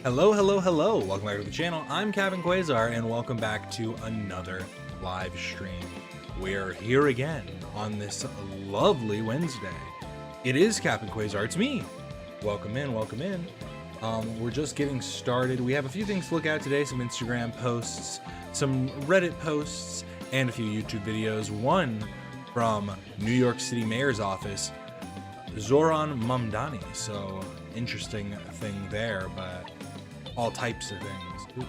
Hello, hello, hello. Welcome back to the channel. I'm Captain Quasar, and welcome back to another live stream. We're here again on this lovely Wednesday. It is Captain Quasar. It's me. Welcome in, welcome in. We're just getting started. We have a few things to look at today, some Instagram posts, some Reddit posts, and a few YouTube videos. One from New York City Mayor's office, Zoran Mamdani. So interesting thing there, but all types of things. Ooh,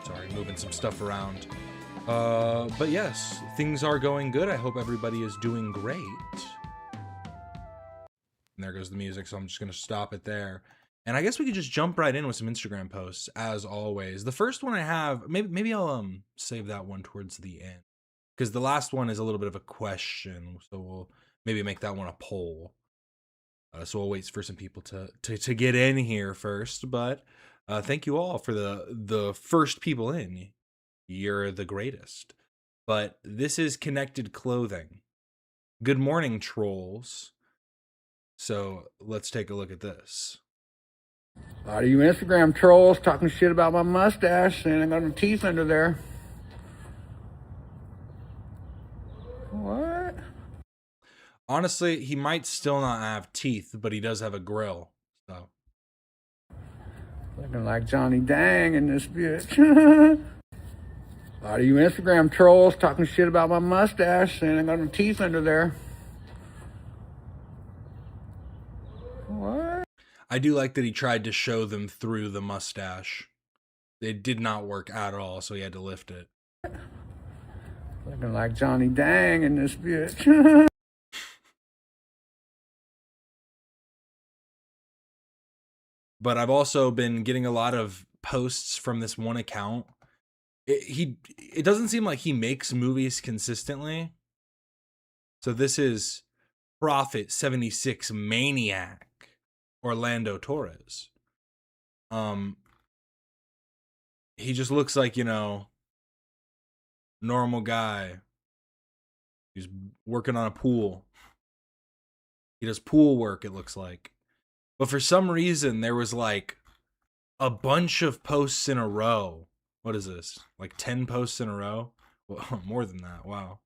sorry, moving some stuff around. But yes, things are going good. I hope everybody is doing great. And there goes the music, so I'm just going to stop it there. And I guess we could just jump right in with some Instagram posts, as always. The first one I have, maybe I'll save that one towards the end, because the last one is a little bit of a question, so we'll maybe make that one a poll. So we'll wait for some people to get in here first, but thank you all for the first people in. You're the greatest. But this is connected clothing. Good morning, trolls. So let's take a look at this. A lot of you Instagram trolls talking shit about my mustache, saying I got no teeth under there. What? Honestly, he might still not have teeth, but he does have a grill. So Looking like Johnny Dang in this bitch. A lot of you Instagram trolls talking shit about my mustache, saying I got no teeth under there. What? I do like that he tried to show them through the mustache. It did not work at all, so he had to lift it. Looking like Johnny Dang in this bitch. But I've also been getting a lot of posts from this one account. It doesn't seem like he makes movies consistently. So this is Prophet 76 Maniac Orlando Torres. He just looks like, you know, normal guy. He's working on a pool. He does pool work, it looks like. But for some reason, there was like a bunch of posts in a row. What is this? Like 10 posts in a row? Well, more than that. Wow.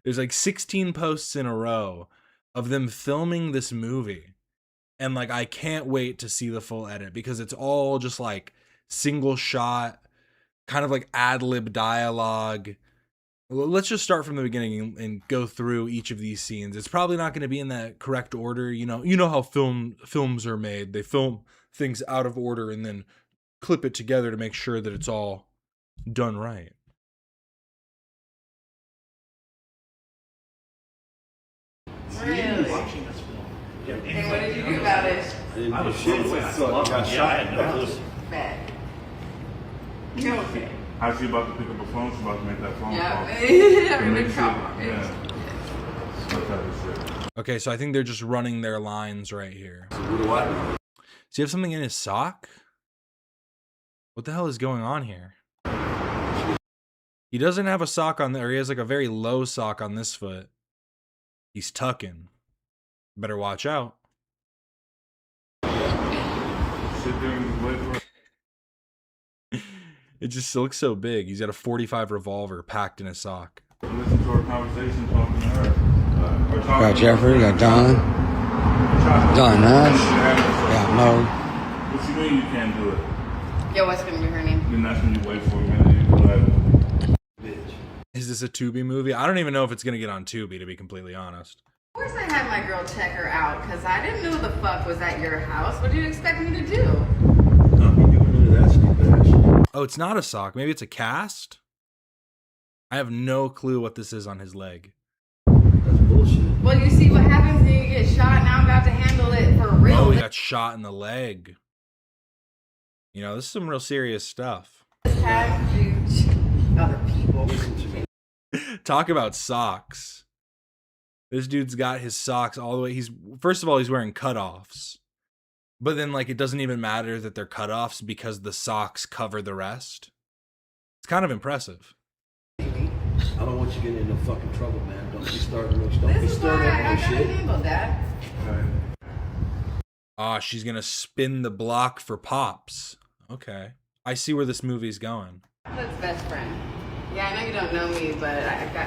There's like 16 posts in a row of them filming this movie. And like, I can't wait to see the full edit because it's all just like single shot, kind of like ad-lib dialogue. Let's just start from the beginning and go through each of these scenes. It's probably not going to be in that correct order. You know how films are made. They film things out of order and then clip it together to make sure that it's all done right. Really? And what did you do about it? I was blown away. I had no clue. Bad. No, okay. How's she about to pick up the phone? She's about to make that phone call. Yeah, having a trauma. Yeah. That type of shit. Okay, so I think they're just running their lines right here. So what do I do? Does he have something in his sock? What the hell is going on here? He doesn't have a sock on there. He has like a very low sock on this foot. He's tucking. Better watch out. Sit there and wait for it. It just looks so big. He's got a .45 revolver packed in his sock. Listen to our conversation, talking to her. We got Jeffrey, we got Don Nash, we got Mo. What you mean you can't do it? Yeah, what's gonna be her name? Then that's when you wait for a minute. You be like, bitch. Is this a Tubi movie? I don't even know if it's going to get on Tubi, to be completely honest. Of course I had my girl check her out, because I didn't know the fuck was at your house. What do you expect me to do? Don't be doing none of that stupid ass. Oh, it's not a sock. Maybe it's a cast? I have no clue what this is on his leg. That's bullshit. Well, you see what happens when you get shot. Now I'm about to handle it for real. Oh, he got shot in the leg. You know, this is some real serious stuff. This time, you other people. Talk about socks. This dude's got his socks all the way. First of all, he's wearing cutoffs. But then, like, it doesn't even matter that they're cutoffs because the socks cover the rest. It's kind of impressive. I don't want you getting in no fucking trouble, man. Don't be starting no shit. Don't be This is why stirring up I no gotta shit. handle that. Okay. Ah, she's gonna spin the block for Pops. Okay. I see where this movie's going. That's best friend. Yeah, I know you don't know me, but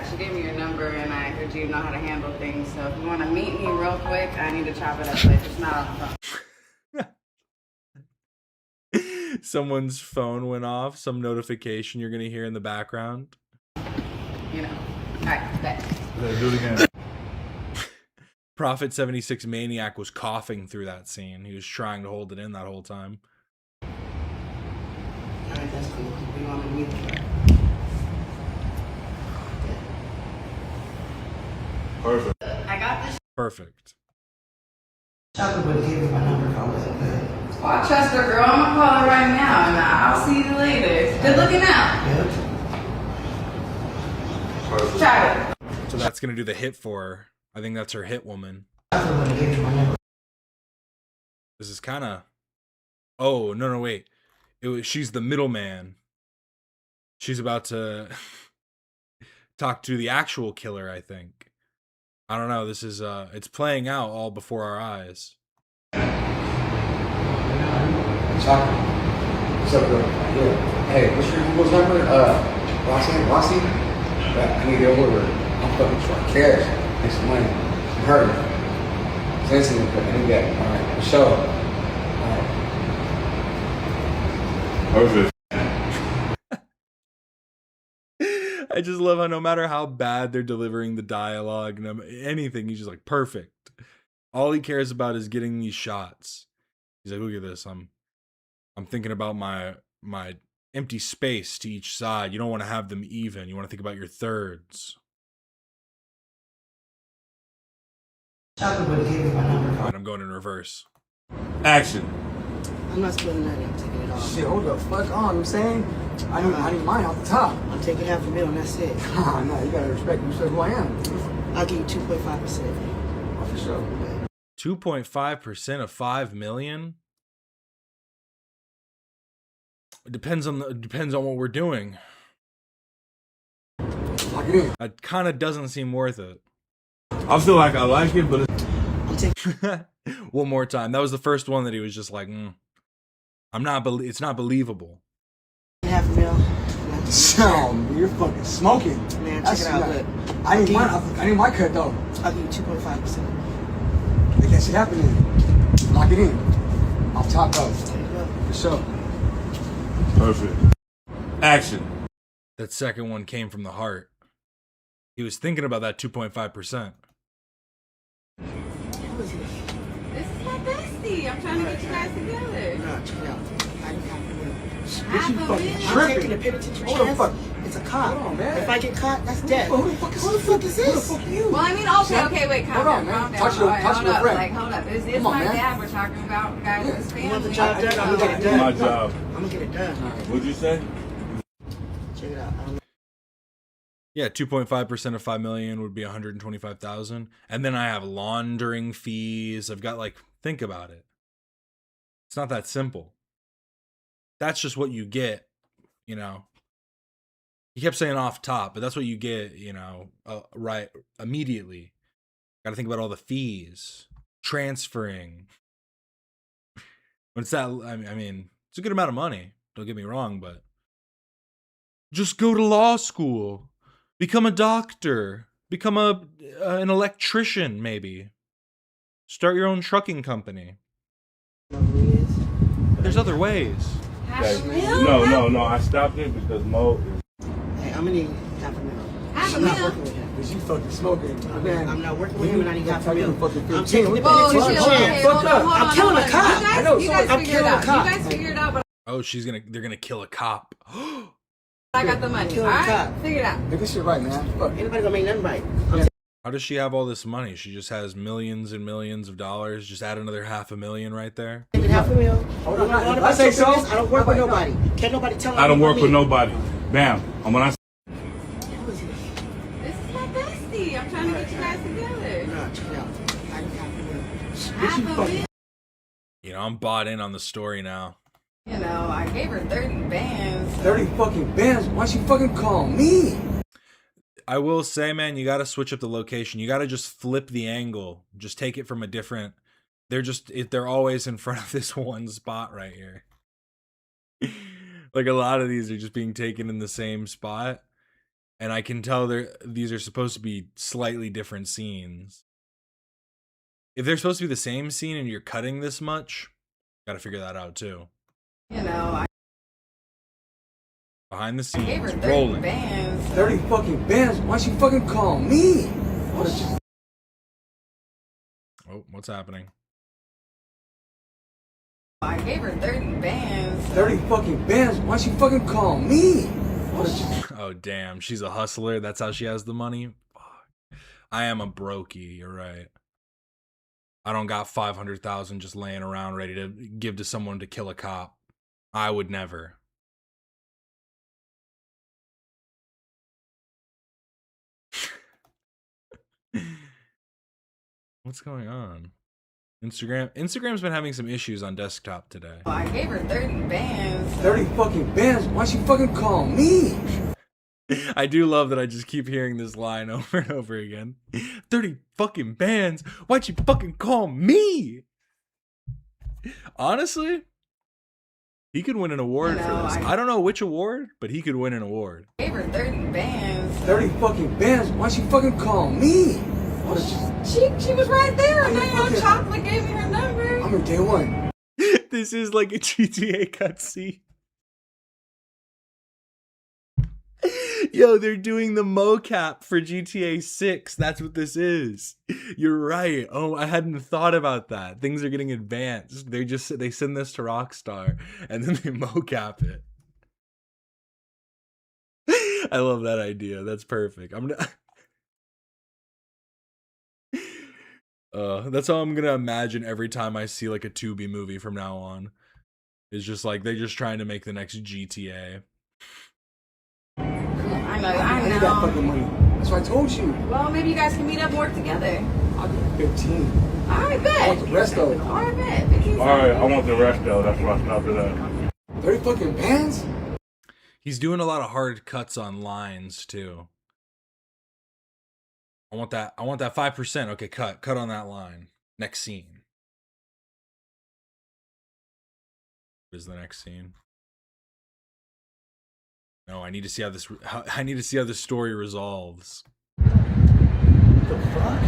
she gave me your number, and I heard you know how to handle things. So if you want to meet me real quick, I need to chop it up, but just not on the phone. Someone's phone went off. Some notification you're gonna hear in the background. You know. All right, bet. Let's do it again. Prophet 76 Maniac was coughing through that scene. He was trying to hold it in that whole time. Alright, that's cool. We want to meet you. Perfect. I got this. Perfect. Chocolate would have gave me my number. Call it okay. Well, I trust her, girl. I'm gonna call her right now, and I'll see you later. Good looking out. Yep. Perfect. Try it. So that's gonna do the hit for her. I think that's her hit woman. Chocolate would have gave me my number. This is kind of. Oh no, wait. She's the middleman. She's about to talk to the actual killer, I think. I don't know. This is it's playing out all before our eyes. Chocolate. What's up, girl? Yeah. Hey, what's your Google's number? Rossi? I need to go over. I'm fucking short cash. Need some money. I'm hurting. Say something quick. I need that. Alright, for sure. Alright. Perfect. I just love how no matter how bad they're delivering the dialogue and anything, he's just like perfect. All he cares about is getting these shots. He's like, look at this. I'm thinking about my empty space to each side. You don't want to have them even. You want to think about your thirds. Chocolate would have gave me my number. And I'm going in reverse. Action. I'm not spilling nothing. I'm taking it off. Shit, hold the fuck on, I'm saying? I need mine off the top. I'm taking half a mil and that's it. Nah, no, you gotta respect me. You said who I am. I'll give you 2.5%. Oh, for sure. 2.5% of 5 million. It depends on what we're doing. Lock it in. It kind of doesn't seem worth it. I feel like I like it, but it's I'm taking One more time. That was the first one that he was just like, it's not believable. half a mil. Damn, you're fucking smoking. Man, check That's it out. right. Look. I need my cut though. I'll give you 2.5%. Make that shit happen. Lock it in. Off top though. There you go. For sure. perfect. Action. That second one came from the heart. He was thinking about that 2.5%. This is my bestie. I'm trying to get you guys together. No, check it out. I didn't have a mil. Half you a fucking mil. I'm taking a penitentiary Hold the chance. fuck. It's a cop. Hold on, man. If I get caught, that's death. Who the fuck is Who the fuck is Who the this? fuck are you? Well, I mean, okay, wait, calm Hold on, down, man. calm down. Touch your- All right, touch hold your up, friend. like, hold up. It's Come on, my man. dad we're talking about, guys, Yeah. his You want the family. job done? I'm gonna get it done. My job. I'm gonna get it done. What'd you say? Check it out. I don't know. Yeah, 2.5% of 5 million would be 125,000. And then I have laundering fees. I've got think about it. It's not that simple. That's just what you get, you know. He kept saying off top, but that's what you get, you know, right immediately. Got to think about all the fees, transferring. When it's that, I mean, it's a good amount of money. Don't get me wrong, but just go to law school, become a doctor, become an electrician, maybe. Start your own trucking company. There's other ways. Half a mil? No. I stopped it because Mo is. Hey, I'm gonna need half a mil. Half a I'm not mil? working with him. Cause you fucking smoking. Man, I'm not working with him and I need half a mil. fucking I'm 15. taking the Whoa, chill, penitentiary okay, chance. hold on, hold on, I'm killing hold a on. cop. You I know, guys I'm figure it killing a out. cop. You guys figure it out, but Oh, they're gonna kill a cop. I got the money. Kill All the right, cop. figure it out. Make this shit right, man. Fuck. Anybody gonna make nothing right? How does she have all this money? She just has millions and millions of dollars. Just add another $500,000 right there. Taking half a mil. Hold on, You know if what I say so, I don't work with nobody. Can't nobody tell me. I don't work with me. nobody. Bam. And when I This is my bestie. I'm trying to get you guys together. No, check it out. I didn't have a mil. Half a mil. You know, I'm bought in on the story now. You know, I gave her 30 bands. 30 fucking bands. Why she fucking call me? I will say, man, you got to switch up the location. You got to just flip the angle. Just take it from a different they're always in front of this one spot right here. Like a lot of these are just being taken in the same spot, and I can tell these are supposed to be slightly different scenes. If they're supposed to be the same scene and you're cutting this much, got to figure that out too. You know, Behind the I gave her scenes, 30 rolling. bands. 30 fucking bands? Why'd she fucking call me? Oh, what's happening? I gave her 30 bands. 30 fucking bands? Why'd she fucking call me? Oh, damn. She's a hustler. That's how she has the money. Fuck. I am a brokey. You're right. I don't got 500,000 just laying around ready to give to someone to kill a cop. I would never. What's going on? Instagram's been having some issues on desktop today. I gave her 30 bands. 30 fucking bands? Why'd she fucking call me? I do love that I just keep hearing this line over and over again. 30 fucking bands? Why'd you fucking call me? Honestly, he could win an award for this. I don't know which award, but he could win an award. I gave her 30 bands. 30 fucking bands? Why'd she fucking call me? She was right there. And then Chocolate gave me her number. I'm in day one. This is like a GTA cutscene. Yo, they're doing the mocap for GTA 6. That's what this is. You're right. Oh, I hadn't thought about that. Things are getting advanced. They send this to Rockstar and then they mocap it. I love that idea. That's perfect. That's how I'm gonna imagine every time I see like a Tubi movie from now on. It's just like they're just trying to make the next GTA. I need that fucking know. money. That's what I told you. Well, maybe you guys can meet up and work together. I'll give you 15. Alright, bet. I want the rest though. Alright, bet. Alright, I want the rest though. That's what I stopped at that. 30 fucking bands? He's doing a lot of hard cuts on lines too. I want that 5%. Okay, cut on that line. Next scene. What is the next scene? No, I need to see how this story resolves. The fuck?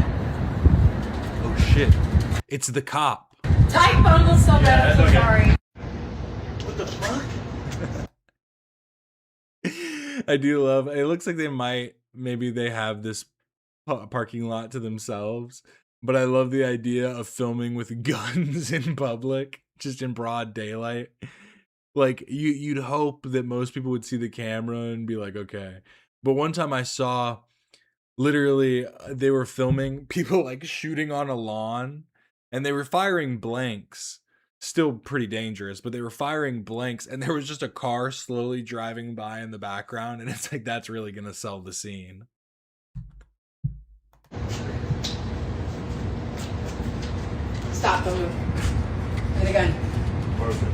Oh shit. It's the cop. Tight bundle so bad. I'm so sorry. What the fuck? I do love it. Looks like maybe they have this parking lot to themselves, but I love the idea of filming with guns in public, just in broad daylight. Like you'd hope that most people would see the camera and be like, okay. But one time I saw literally they were filming people like shooting on a lawn and they were firing blanks. Still pretty dangerous, but they were firing blanks and there was just a car slowly driving by in the background, and it's like that's really gonna sell the scene. Stop, don't move. Hit again. Perfect.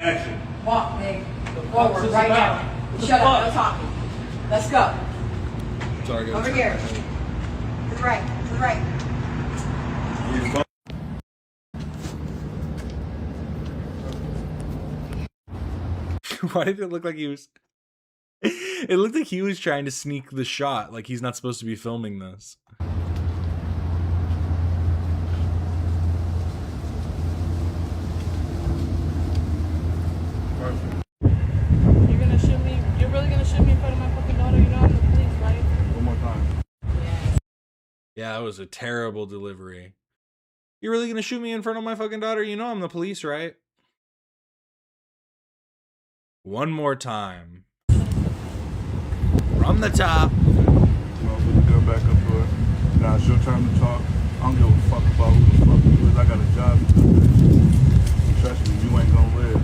Action. Walk, Nick. Forward, right now. Shut up, no talking. Let's go. Sorry, guys. Over here. To the right, to the right. Why did it look like he was... It looked like he was trying to sneak the shot, like he's not supposed to be filming this. You're gonna shoot me? You're really gonna shoot me in front of my fucking daughter? You know I'm the police, right? One more time. Yeah, that was a terrible delivery. You're really gonna shoot me in front of my fucking daughter? You know I'm the police, right? One more time. From the top. Motherfucker, go back up to her. Now it's your turn to talk. I don't give a fuck about who the fuck you is. I got a job to do. Trust me, you ain't gonna live.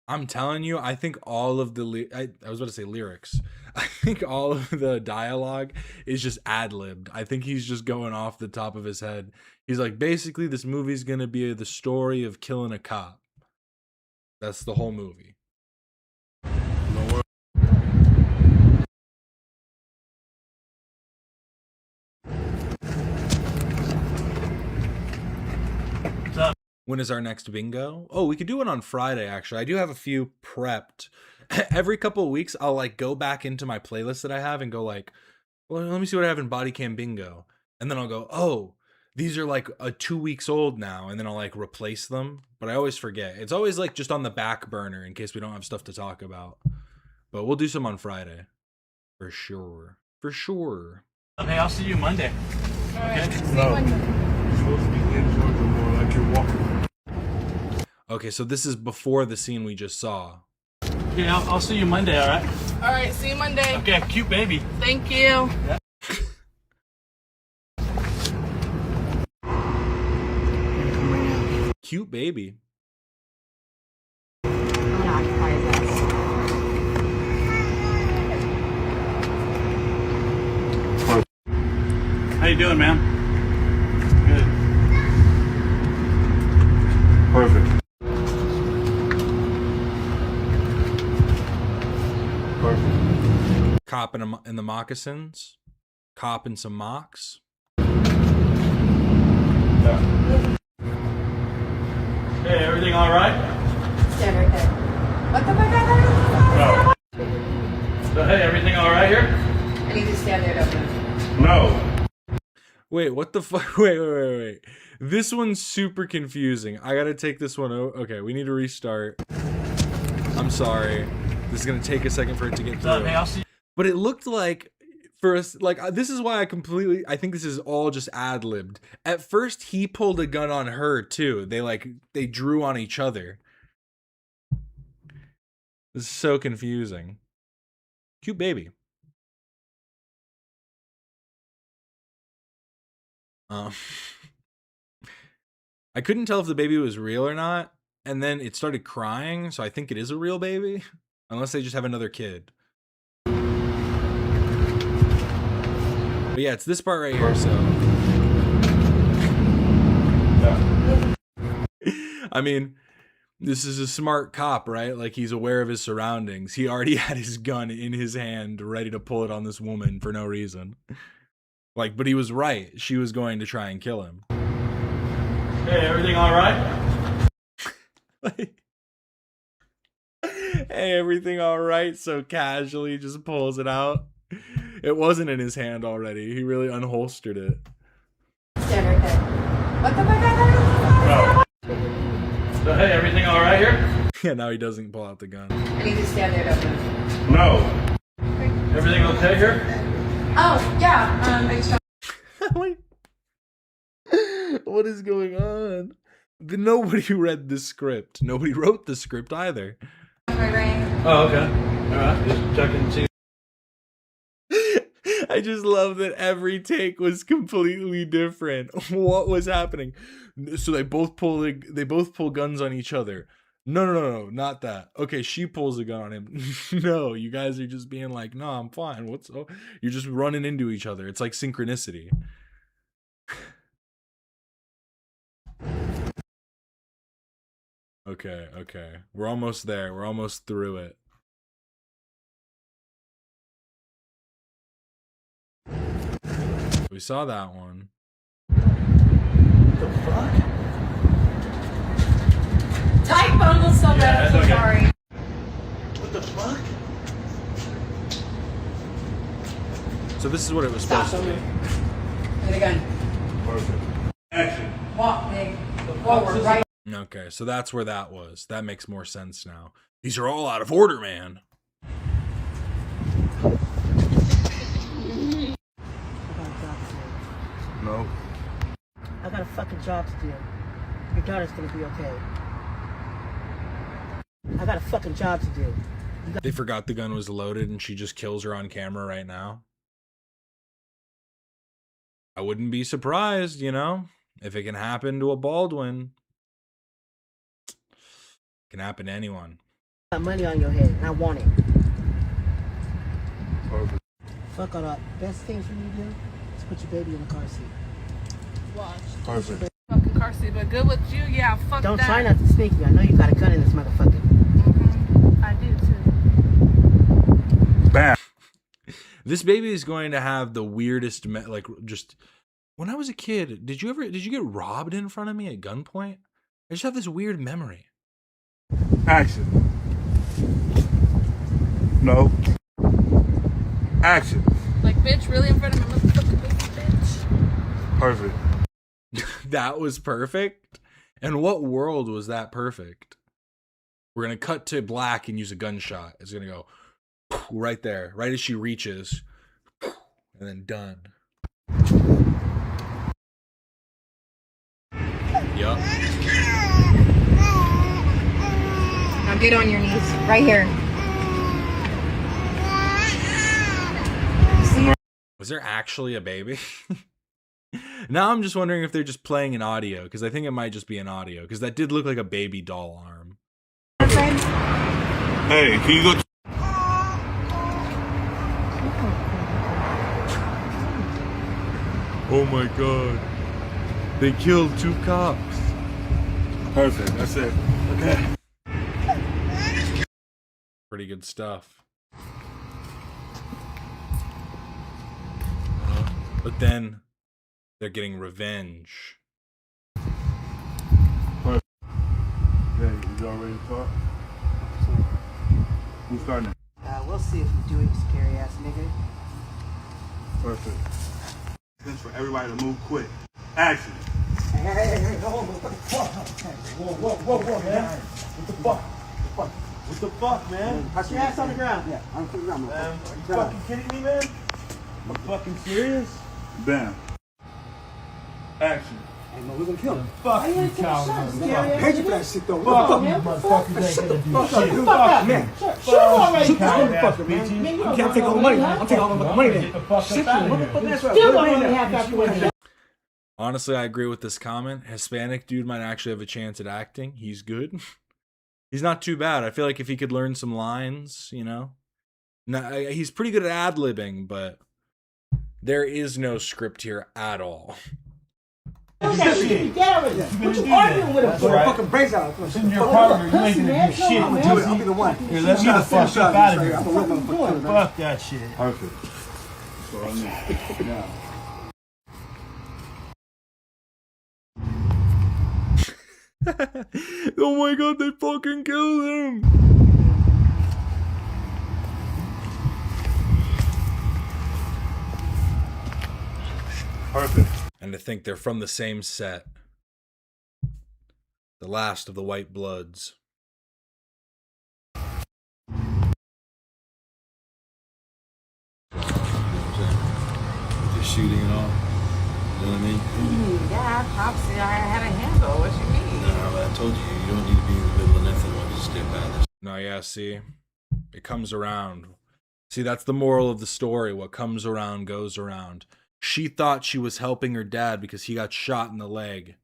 I'm telling you, I think all of the I was about to say lyrics. I think all of the dialogue is just ad-libbed. I think he's just going off the top of his head. He's like, basically, this movie's gonna be the story of killing a cop. That's the whole movie. No worries. When is our next bingo? Oh, we could do it on Friday, actually. I do have a few prepped. Every couple of weeks, I'll like go back into my playlist that I have and go like, well, let me see what I have in body cam bingo. And then I'll go, oh, these are like 2 weeks old now. And then I'll like replace them. But I always forget. It's always like just on the back burner in case we don't have stuff to talk about. But we'll do some on Friday. For sure. For sure. Hey, I'll see you Monday. All right. See you No. Monday. You're supposed to be in Georgia more like you're walking. Okay, so this is before the scene we just saw. Yeah, I'll see you Monday, all right? All right. See you Monday. Okay, cute baby. Thank you. Cute baby. How you doing, man? Good. Perfect. Perfect. Cop in the moccasins. Cop in some mocks. Yeah. Hey, everything all right? Stand right there. What the fuck? No. So, hey, everything all right here? I need to stand there, don't move. No. Wait, what the fuck? Wait. This one's super confusing. I gotta take this one. Okay, we need to restart. I'm sorry. This is gonna take a second for it to get through. Hey, I'll see you. But it looked like for us, like this is why I think this is all just ad-libbed. At first, he pulled a gun on her too. They drew on each other. This is so confusing. Cute baby. I couldn't tell if the baby was real or not, and then it started crying, so I think it is a real baby, unless they just have another kid. But yeah, it's this part right here, so. Yeah. I mean, this is a smart cop, right? Like, he's aware of his surroundings. He already had his gun in his hand, ready to pull it on this woman for no reason. Like, but he was right. She was going to try and kill him. Hey, everything all right? Like, hey, everything all right? So casually just pulls it out. It wasn't in his hand already. He really unholstered it. Stand right there. What the fuck? No. So, hey, everything all right here? Yeah, now he doesn't pull out the gun. I need to stand there, don't move. No. Everything okay here? Oh, yeah. I just Like, what is going on? Nobody read the script. Nobody wrote the script either. my ring. Oh, okay. All right, just checking and see. I just love that every take was completely different. What was happening? So they both pull guns on each other. No, not that. Okay, she pulls a gun on him. No, you guys are just being like, no, I'm fine. You're just running into each other. It's like synchronicity. Okay. We're almost there. We're almost through it. We saw that one. The fuck? Tight bundle so bad. I'm so okay. sorry. What the fuck? So this is what it was Stop. supposed to be. Give me the gun. Perfect. Action. Walk, Nick. Forward, right. Okay, so that's where that was. That makes more sense now. These are all out of order, man. No. I got a fucking job to do. Your daughter's gonna be okay. I got a fucking job to do. They forgot the gun was loaded and she just kills her on camera right now. I wouldn't be surprised, you know? If it can happen to a Baldwin, it can happen to anyone. I got money on your head, and I want it. Perfect. Fuck all that. Best thing for you to do is put your baby in the car seat. Watch. Perfect. Fucking car seat, but good with you, yeah. Fuck Don't that. try not to sneak me. I know you got a gun in this motherfucker. I do too. Bam. This baby is going to have the weirdest, like, just... When I was a kid, did you get robbed in front of me at gunpoint? I just have this weird memory. Action. No. Action. Like, bitch, really in front of my motherfucking baby, bitch. Perfect. That was perfect? And what world was that perfect? We're going to cut to black and use a gunshot. It's going to go right there, right as she reaches, and then done. Yup. Now get on your knees, right here. Was there actually a baby? Now I'm just wondering if they're just playing an audio, because I think it might just be an audio, because that did look like a baby doll arm. Hey, can you go? Oh my god. They killed 2 cops. Perfect. That's it. Okay. Pretty good stuff. But then they're getting revenge. Perfect. Hey, is y'all ready to talk? Who's starting? We'll see if you do it, you scary ass nigga. Perfect. This for everybody to move quick. Action. Hey, hold on, what the fuck? Whoa, man. What the fuck? What the fuck, man? Put your ass on the ground. Yeah, I'm putting the ground. Are you fucking kidding me, man? You fucking serious? Bam. Action. Hey, man, we're gonna kill him. Fuck you, coward. I paid you for that shit, though. Fuck you, Fuck motherfuckers ain't gonna do fuck up, shit. dude. Fuck Man, you. shut Fuck you, up, coward ass motherfucker, man. bitches. You can't take all the money, man. I'm taking all the money, man. Get the fuck Shit, up out of motherfucker, here. that's right. Still Put it don't in only there. have after Honestly, I agree with this comment. Hispanic dude might actually have a chance at acting. He's good. He's not too bad. I feel like if he could learn some lines, you know. No, he's pretty good at ad-libbing, but there is no script here at all. Get over here. What you arguing with him That's for? right. Fucking brains out. It's in your partner. You ain't gonna do shit. I'm gonna do it. I'll be the one. Here, let's get the fuck up out of here. I'm a real motherfucker, man. Fuck that shit. Perfect. That's all I need. Now. Oh my god, they fucking killed him! Perfect. And to think they're from the same set. The last of the White Bloods. Just shooting and all. You know what I mean? Yeah, Pops, I had a handle. What you mean? No, I told you, you don't need to be in the middle of nothing when you just get by this. No, yeah, see? It comes around. See, that's the moral of the story. What comes around goes around. She thought she was helping her dad because he got shot in the leg.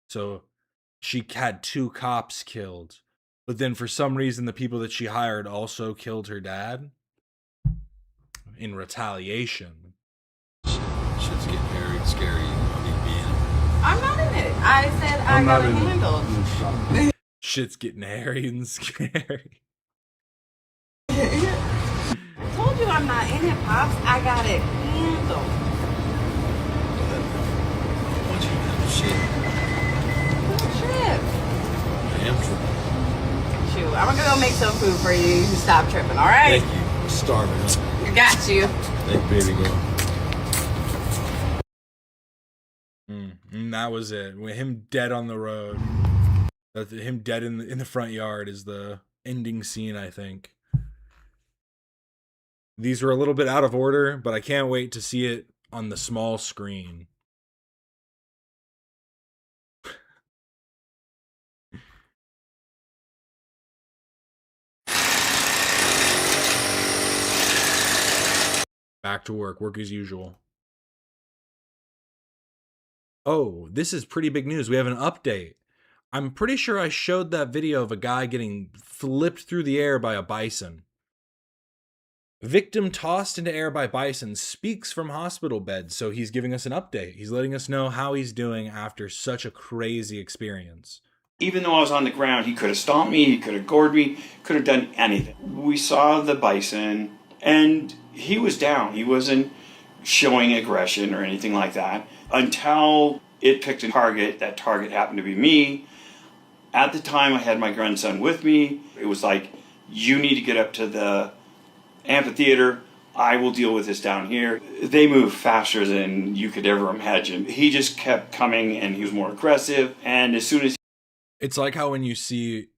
So she had 2 cops killed. But then for some reason, the people that she hired also killed her dad. In retaliation. Shit's getting hairy and scary. You don't need to be in it. I'm not in it. I said I got it handled. Shit's getting hairy and scary. I told you I'm not in it, Pops. I got it handled. I want you to handle shit. What trip? I am tripping. Shoot, I'm gonna go make some food for you. You can stop tripping, all right? Thank you. I'm starving. Huh? I got you. Thank you, baby girl. And that was it. With him dead on the road. Him dead in the front yard is the ending scene, I think. These were a little bit out of order, but I can't wait to see it on the small screen. Back to work. Work as usual. Oh, this is pretty big news. We have an update. I'm pretty sure I showed that video of a guy getting flipped through the air by a bison. Victim tossed into air by bison speaks from hospital bed, so he's giving us an update. He's letting us know how he's doing after such a crazy experience. Even though I was on the ground, he could have stomped me, he could have gored me, could have done anything. We saw the bison, and he was down. He wasn't showing aggression or anything like that until it picked a target. That target happened to be me. At the time, I had my grandson with me. It was like, you need to get up to the amphitheater. I will deal with this down here. They move faster than you could ever imagine. He just kept coming and he was more aggressive. And as soon as It's like how when you see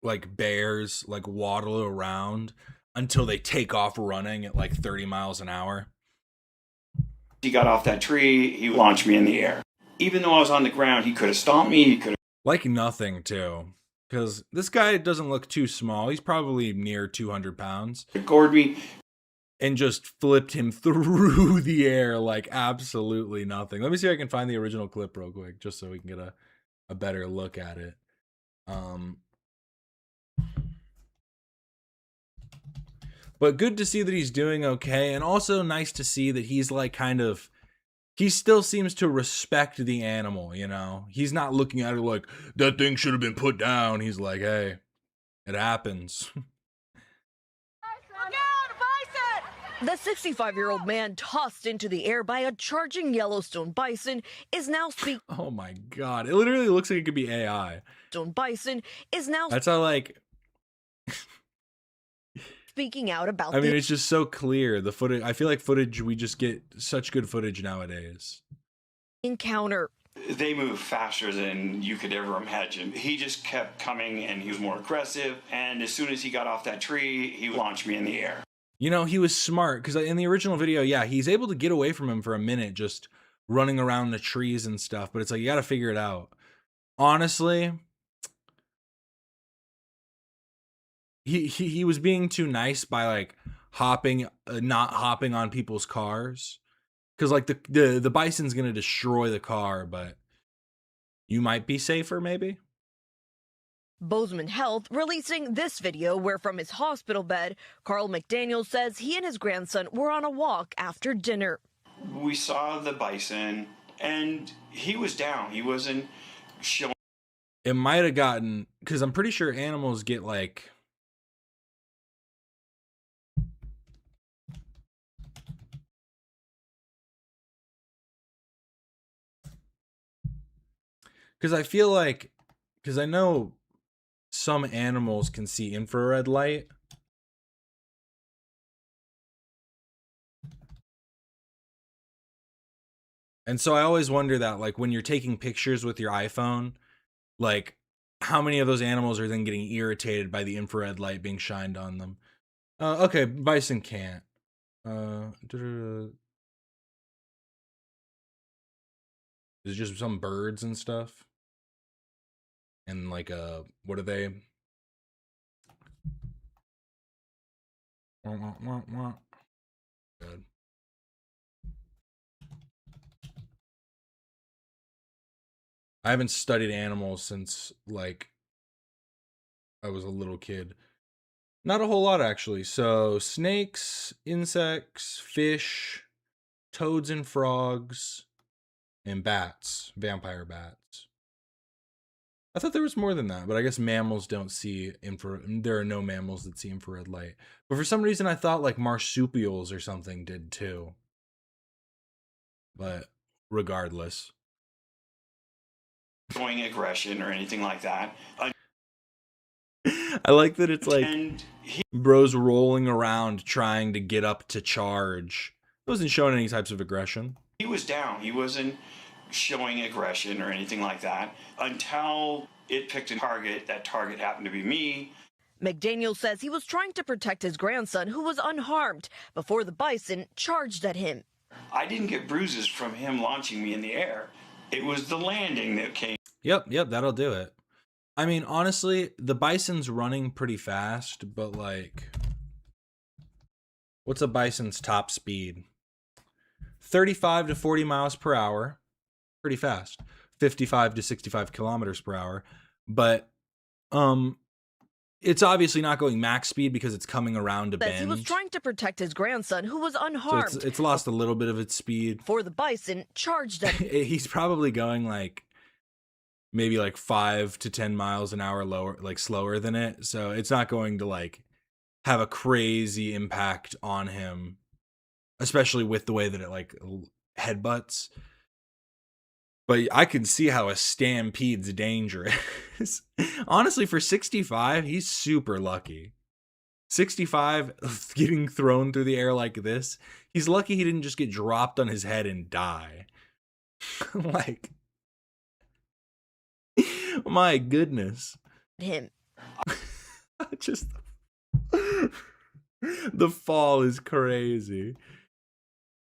like bears like waddle around until they take off running at like 30 miles an hour. he got off that tree, he launched me in the air. Even though I was on the ground, he could have stomped me. He could have. Like nothing, too. Because this guy doesn't look too small. He's probably near 200 pounds. Gored me. And just flipped him through the air like absolutely nothing. Let me see if I can find the original clip real quick, just so we can get a better look at it. But good to see that he's doing okay. And also nice to see that he's like kind of... He still seems to respect the animal, you know? He's not looking at it like, that thing should have been put down. He's like, hey, it happens. The 65-year-old man tossed into the air by a charging Yellowstone bison is now speaking. Oh my God. It literally looks like it could be AI. Bison is now. That's how like... Speaking out about. I mean, it's just so clear. The footage. I feel like footage. We just get such good footage nowadays. Encounter. They move faster than you could ever imagine. He just kept coming and he was more aggressive. And as soon as he got off that tree, he launched me in the air. You know, he was smart because in the original video, yeah, he's able to get away from him for a minute, just running around the trees and stuff. But it's like, you got to figure it out. Honestly, he was being too nice by like not hopping on people's cars. Because like the bison's going to destroy the car, but you might be safer maybe. Bozeman Health releasing this video where from his hospital bed, Carl McDaniel says he and his grandson were on a walk after dinner. We saw the bison and he was down. He wasn't showing. It might have gotten, because I'm pretty sure animals get like... Because I feel like, because I know some animals can see infrared light. And so I always wonder that, like, when you're taking pictures with your iPhone, like, how many of those animals are then getting irritated by the infrared light being shined on them? Okay, bison can't. There's just some birds and stuff. And like what are they? Good. I haven't studied animals since like I was a little kid. Not a whole lot actually. So snakes, insects, fish, toads and frogs, and bats, vampire bats. I thought there was more than that, but I guess mammals don't see infrared. There are no mammals that see infrared light. But for some reason, I thought like marsupials or something did too. But regardless. Showing aggression or anything like that. I like that it's like bro's rolling around trying to get up to charge. He wasn't showing any types of aggression. He was down. He wasn't showing aggression or anything like that until it picked a target. That target happened to be me. McDaniel says he was trying to protect his grandson, who was unharmed, before the bison charged at him. I didn't get bruises from him launching me in the air. It was the landing that came. Yep, that'll do it. I mean, honestly, the bison's running pretty fast, but like, what's a bison's top speed? 35 to 40 miles per hour. Pretty fast. 55 to 65 kilometers per hour. But it's obviously not going max speed because it's coming around a bend. He was trying to protect his grandson, who was unharmed. So it's lost a little bit of its speed. Before the bison charged at him. He's probably going like maybe like 5 to 10 miles an hour lower, like slower than it. So it's not going to like have a crazy impact on him, especially with the way that it like headbutts. But I can see how a stampede's dangerous. Honestly, for 65, he's super lucky. 65 getting thrown through the air like this. He's lucky he didn't just get dropped on his head and die. Like, my goodness. Him. Just the fall is crazy.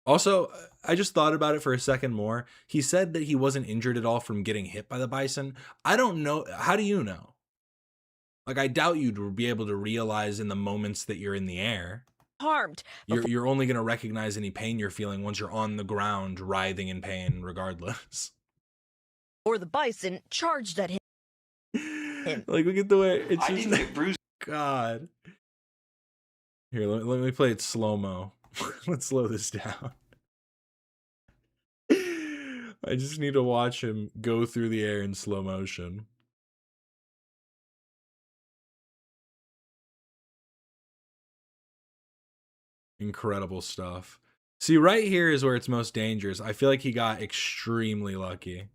Also, I just thought about it for a second more. He said that he wasn't injured at all from getting hit by the bison. I don't know. How do you know? Like, I doubt you'd be able to realize in the moments that you're in the air. Harmed. You're only going to recognize any pain you're feeling once you're on the ground, writhing in pain, regardless. Or the bison charged at him. Like, look at the way it's I just didn't get bruised. God. Here, let me play it slow-mo. Let's slow this down. I just need to watch him go through the air in slow motion. Incredible stuff. See, right here is where it's most dangerous. I feel like he got extremely lucky.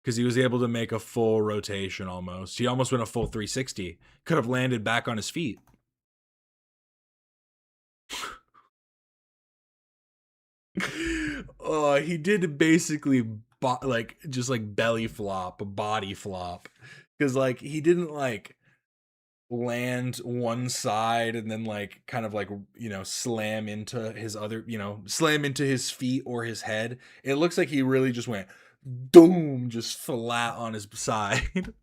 Because he was able to make a full rotation almost. He almost went a full 360. Could have landed back on his feet. Oh, he did basically just like belly flop, body flop. Because like he didn't like land one side and then like kind of like, you know, slam into his other, you know, slam into his feet or his head. It looks like he really just went boom, just flat on his side.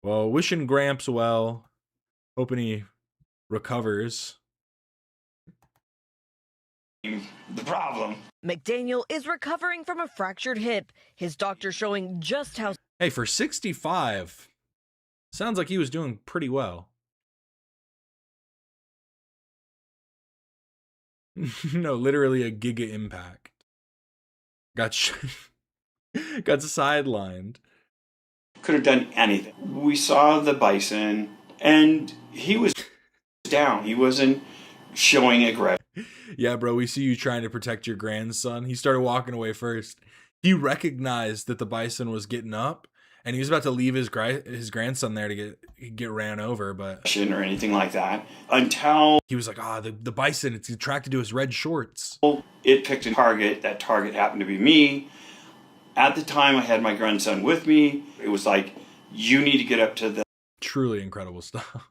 Well, wishing Gramps well. Hoping he recovers. The problem. McDaniel is recovering from a fractured hip. His doctor showing just how... Hey, for 65, sounds like he was doing pretty well. No, literally a giga impact. Got sidelined. Could have done anything. We saw the bison, and he was down. He wasn't showing aggression. Yeah, bro, we see you trying to protect your grandson. He started walking away first. He recognized that the bison was getting up, and he was about to leave his grandson there to get ran over, but... or anything like that, until... He was like, the bison, it's attracted to his red shorts. It picked a target. That target happened to be me. At the time, I had my grandson with me. It was like, you need to get up to the... Truly incredible stuff.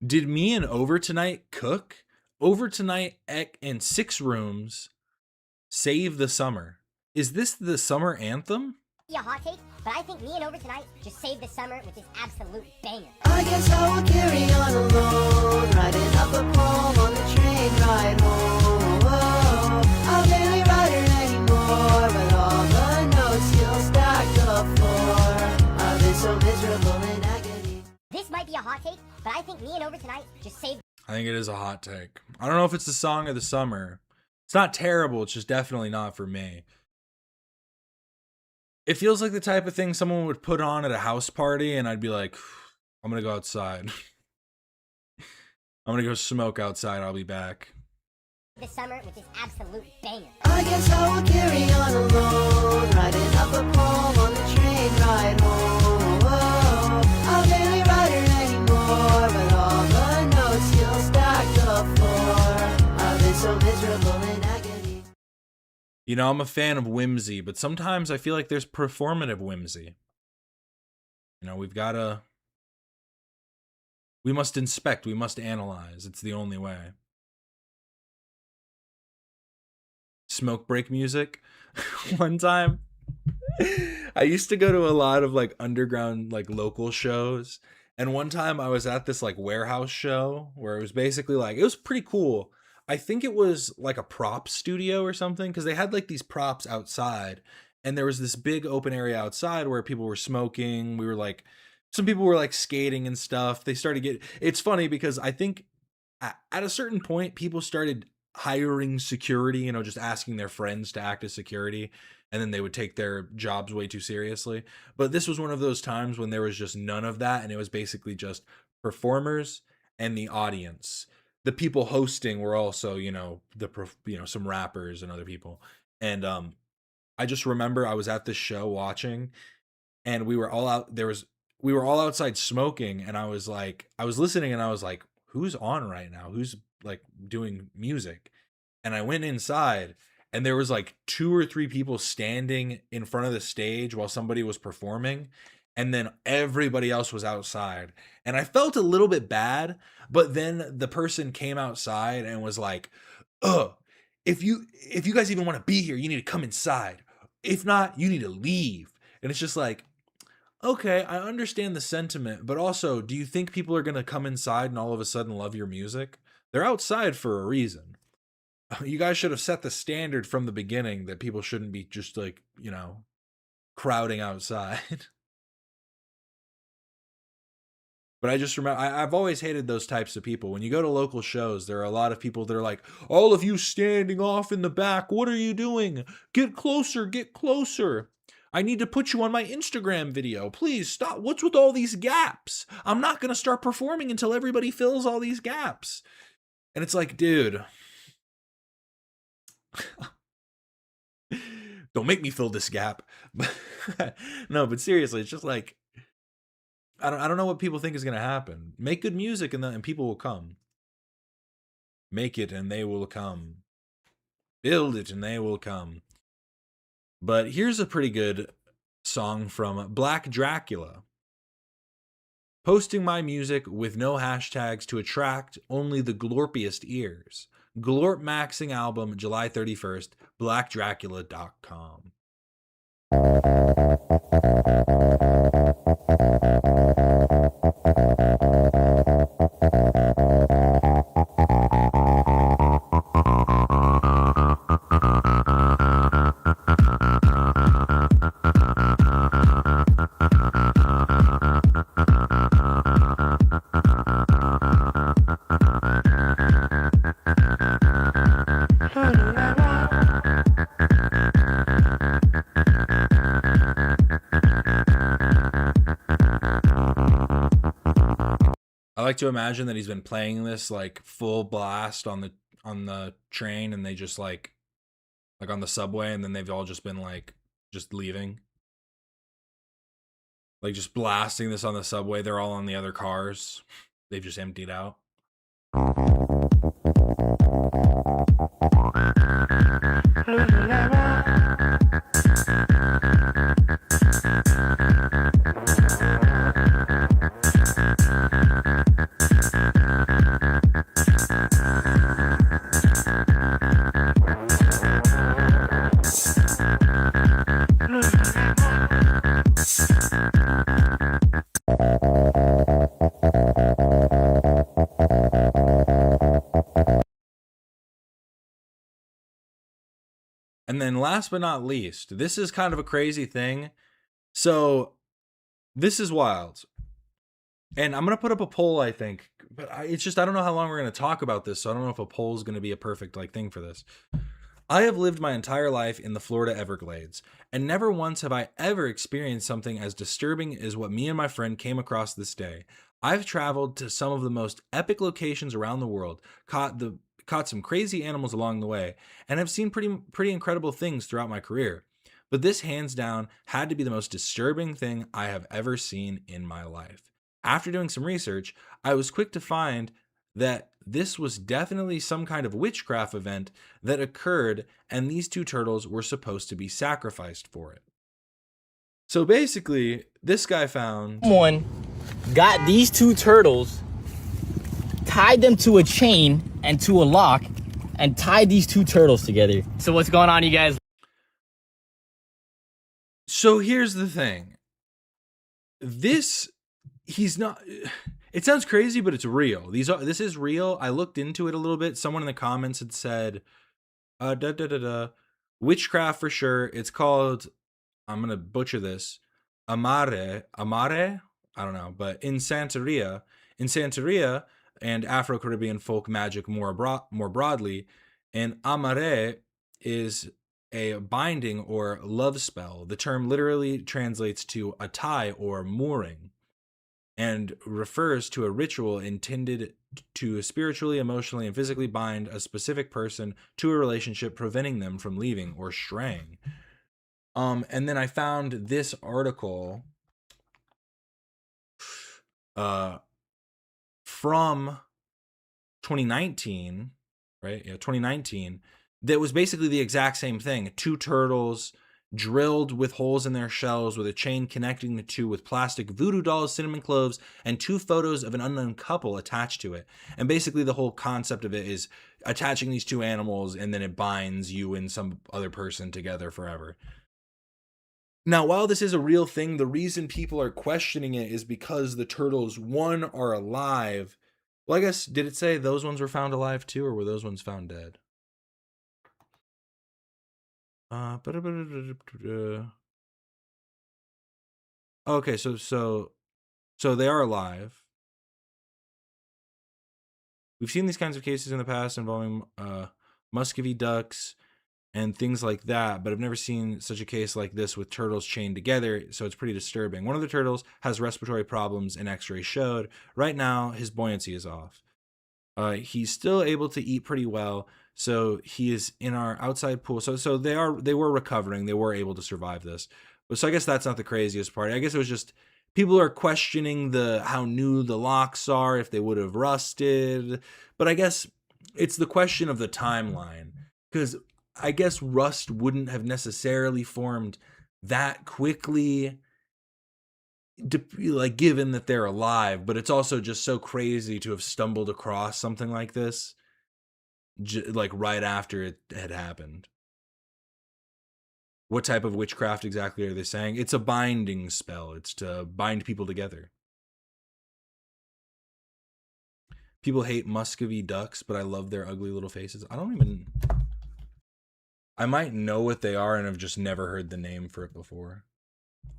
Did me and Over Tonight cook? Over Tonight and 6 Rooms save the summer. Is this the summer anthem? Yeah, hot take, but I think me and Over Tonight just saved the summer with this absolute banger. I guess I will carry on alone, riding up a pole on the train ride home. I'll barely ride her anymore, but all the notes still stack the floor. I've been so miserable in agony. This might be a hot take, but I think me and Over Tonight just saved... I think it is a hot take. I don't know if it's the song of the summer. It's not terrible, it's just definitely not for me. It feels like the type of thing someone would put on at a house party, and I'd be like, I'm gonna go outside. I'm gonna go smoke outside, I'll be back. This summer with this absolute banger. I guess I will carry on alone, riding up a pole on the train ride home. I'll barely ride her anymore, but all the notes still stack the floor. I've been so miserable in agony. You know, I'm a fan of whimsy, but sometimes I feel like there's performative whimsy. You know, we must inspect, we must analyze. It's the only way. Smoke break music. One time, I used to go to a lot of like underground, like local shows. And one time I was at this like warehouse show where it was basically like, it was pretty cool. I think it was like a prop studio or something, because they had like these props outside, and there was this big open area outside where people were smoking. We were like, some people were like skating and stuff. It's funny because I think at a certain point, people started hiring security, you know, just asking their friends to act as security, and then they would take their jobs way too seriously. But this was one of those times when there was just none of that, and it was basically just performers and the audience. the people hosting were also, some rappers and other people. And I just remember I was at this show watching, and we were all out. We were all outside smoking, and I was listening, and I was like, who's on right now? Who's like doing music? And I went inside, and there was like 2 or 3 people standing in front of the stage while somebody was performing, and then everybody else was outside. And I felt a little bit bad, but then the person came outside and was like, "Ugh, if you guys even want to be here, you need to come inside. If not, you need to leave." And it's just like, okay, I understand the sentiment, but also, do you think people are going to come inside and all of a sudden love your music? They're outside for a reason. You guys should have set the standard from the beginning that people shouldn't be just like, crowding outside. But I just remember, I've always hated those types of people. When you go to local shows, there are a lot of people that are like, all of you standing off in the back, what are you doing? Get closer, get closer. I need to put you on my Instagram video. Please stop. What's with all these gaps? I'm not going to start performing until everybody fills all these gaps. And it's like, dude, don't make me fill this gap. No, but seriously, it's just like, I don't know what people think is going to happen. Make good music and people will come. Make it and they will come. Build it and they will come. But here's a pretty good song from Black Dracula. Posting my music with no hashtags to attract only the glorpiest ears. Glorp Maxing album, July 31st, blackdracula.com. I like to imagine that he's been playing this like full blast on the train, and they just like on the subway, and then they've all just been like just leaving. Like just blasting this on the subway. They're all on the other cars. They've just emptied out. And then last but not least, this is kind of a crazy thing. So this is wild. And I'm going to put up a poll, I think. But it's just, I don't know how long we're going to talk about this. So I don't know if a poll is going to be a perfect thing for this. I have lived my entire life in the Florida Everglades, and never once have I ever experienced something as disturbing as what me and my friend came across this day. I've traveled to some of the most epic locations around the world, caught some crazy animals along the way, and have seen pretty incredible things throughout my career. But this hands down had to be the most disturbing thing I have ever seen in my life. After doing some research, I was quick to find that this was definitely some kind of witchcraft event that occurred, and these 2 turtles were supposed to be sacrificed for it. So basically, this guy found someone got these 2 turtles, tied them to a chain and to a lock, and tied these 2 turtles together. So what's going on, you guys? So here's the thing. It sounds crazy, but it's real. This is real. I looked into it a little bit. Someone in the comments had said, witchcraft for sure. It's called, I'm going to butcher this, amare, I don't know, but in Santeria, and Afro-Caribbean folk magic more broadly, and amare is a binding or love spell. The term literally translates to a tie or mooring, and refers to a ritual intended to spiritually, emotionally, and physically bind a specific person to a relationship, preventing them from leaving or straying. And then I found this article from 2019, right? Yeah, 2019, that was basically the exact same thing. 2 turtles drilled with holes in their shells with a chain connecting the 2 with plastic voodoo dolls, cinnamon cloves, and 2 photos of an unknown couple attached to it. And basically the whole concept of it is attaching these 2 animals, and then it binds you and some other person together forever. Now, while this is a real thing, the reason people are questioning it is because the turtles, one, are alive. Well, I guess, did it say those ones were found alive too, or were those ones found dead? Okay, so they are alive. We've seen these kinds of cases in the past involving Muscovy ducks and things like that, but I've never seen such a case like this with turtles chained together, so it's pretty disturbing. One of the turtles has respiratory problems, and x-rays showed. Right now, his buoyancy is off. He's still able to eat pretty well, so he is in our outside pool. So they were recovering. They were able to survive this. But so I guess that's not the craziest part. I guess it was just people are questioning how new the locks are, if they would have rusted. But I guess it's the question of the timeline, because I guess rust wouldn't have necessarily formed that quickly, like given that they're alive, but it's also just so crazy to have stumbled across something like this like right after it had happened. What type of witchcraft exactly are they saying? It's a binding spell. It's to bind people together. People hate Muscovy ducks, but I love their ugly little faces. I might know what they are and have just never heard the name for it before.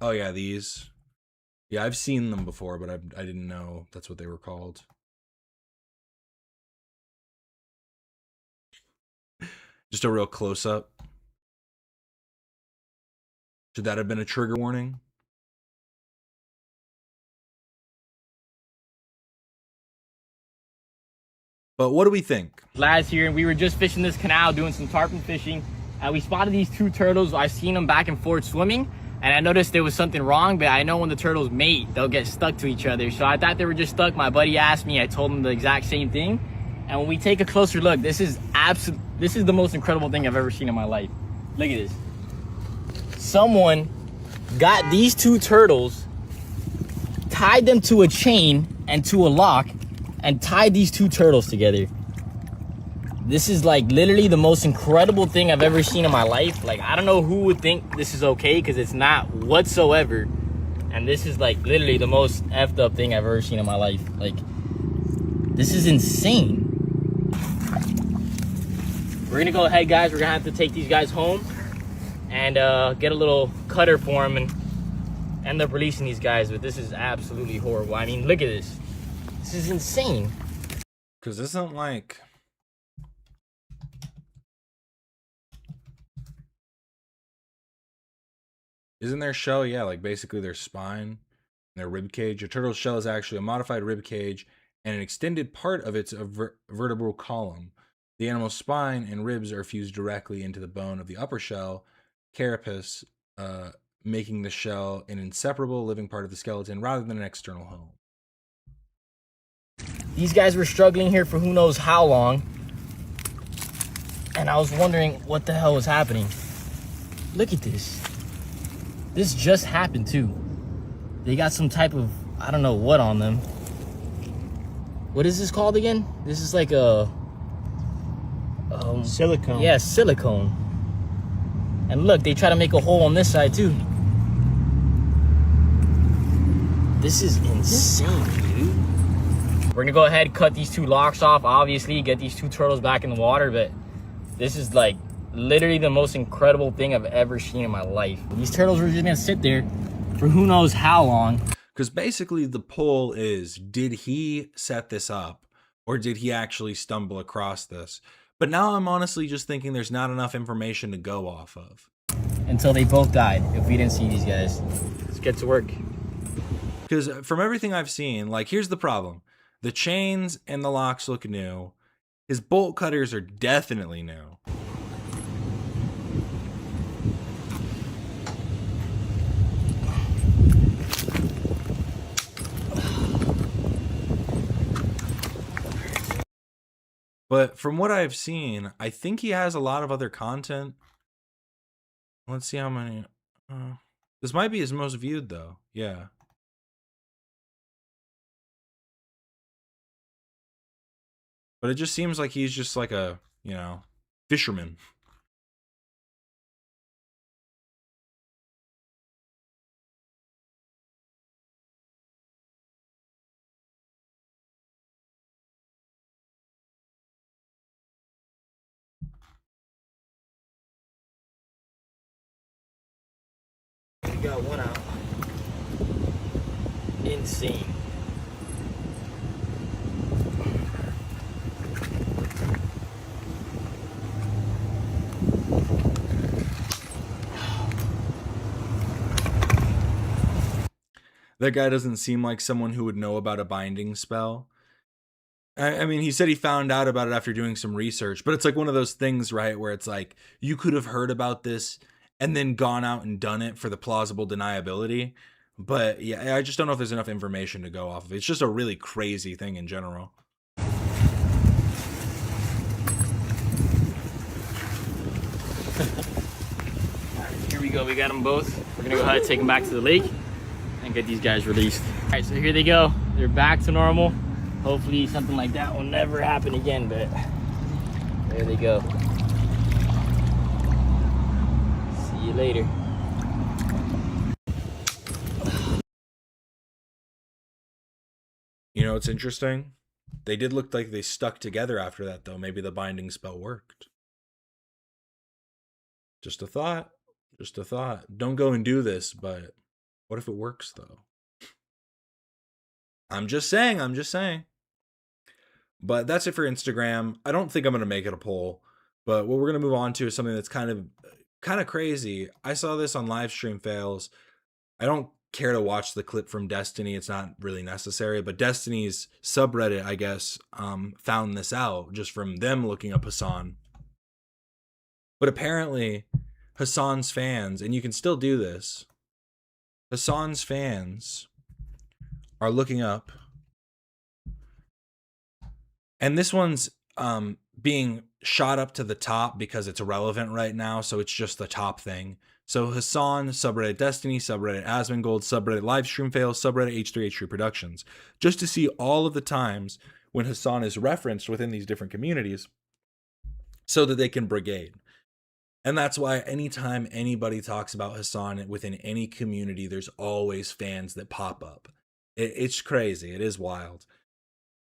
Oh yeah, these. Yeah, I've seen them before, but I didn't know that's what they were called. Just a real close-up. Should that have been a trigger warning? But what do we think? Last year, and we were just fishing this canal, doing some tarpon fishing, and we spotted these 2 turtles. I've seen them back and forth swimming, and I noticed there was something wrong, but I know when the turtles mate, they'll get stuck to each other. So I thought they were just stuck. My buddy asked me, I told him the exact same thing. And when we take a closer look, this is the most incredible thing I've ever seen in my life. Look at this. Someone got these 2 turtles, tied them to a chain and to a lock, and tied these 2 turtles together. This is like literally the most incredible thing I've ever seen in my life. Like, I don't know who would think this is okay, because it's not whatsoever. And this is like literally the most effed up thing I've ever seen in my life. Like, this is insane. We're gonna go ahead, guys. We're gonna have to take these guys home and get a little cutter for them and end up releasing these guys. But this is absolutely horrible. I mean, look at this. This is insane. Because this isn't like... Isn't their shell, yeah, like basically their spine, their rib cage. A turtle's shell is actually a modified rib cage, and an extended part of its vertebral column. The animal's spine and ribs are fused directly into the bone of the upper shell, carapace, making the shell an inseparable living part of the skeleton rather than an external home. These guys were struggling here for who knows how long, and I was wondering what the hell was happening. Look at this. This just happened too. They got some type of, I don't know what on them. What is this called again? This is like a... silicone. Yeah, silicone. And look, they try to make a hole on this side too. This is insane, dude. We're gonna go ahead and cut these 2 locks off, obviously, get these 2 turtles back in the water, but this is like literally the most incredible thing I've ever seen in my life. These turtles were just gonna sit there for who knows how long. Because basically the poll is, did he set this up, or did he actually stumble across this? But now I'm honestly just thinking there's not enough information to go off of. Until they both died, if we didn't see these guys. Let's get to work. Because from everything I've seen, like, here's the problem. The chains and the locks look new. His bolt cutters are definitely new. But from what I've seen, I think he has a lot of other content. Let's see how many. This might be his most viewed, though. Yeah. But it just seems like he's just like a, fisherman. We got one out. Insane. That guy doesn't seem like someone who would know about a binding spell. I mean, he said he found out about it after doing some research, but it's like one of those things, right, where it's like you could have heard about this and then gone out and done it for the plausible deniability. But yeah, I just don't know if there's enough information to go off of. It's just a really crazy thing in general. Here we go. We got them both. We're gonna go ahead and take them back to the lake and get these guys released. All right, so here they go. They're back to normal. Hopefully something like that will never happen again, but there they go. See you later. You know, it's interesting. They did look like they stuck together after that, though. Maybe the binding spell worked. Just a thought. Just a thought. Don't go and do this, but what if it works, though? I'm just saying. I'm just saying. But that's it for Instagram. I don't think I'm going to make it a poll. But what we're going to move on to is something that's kind of crazy. I saw this on live stream fails. I don't care to watch the clip from Destiny. It's not really necessary. But Destiny's subreddit, I guess, found this out just from them looking up Hassan. But apparently, Hassan's fans, and you can still do this, Hassan's fans are looking up, and this one's being shot up to the top because it's irrelevant right now, so it's just the top thing. So Hassan, subreddit Destiny, subreddit Asmongold, subreddit Livestream Fails, subreddit H3H3 Productions, just to see all of the times when Hassan is referenced within these different communities so that they can brigade. And that's why anytime anybody talks about Hassan within any community, there's always fans that pop up. It's crazy. It is wild.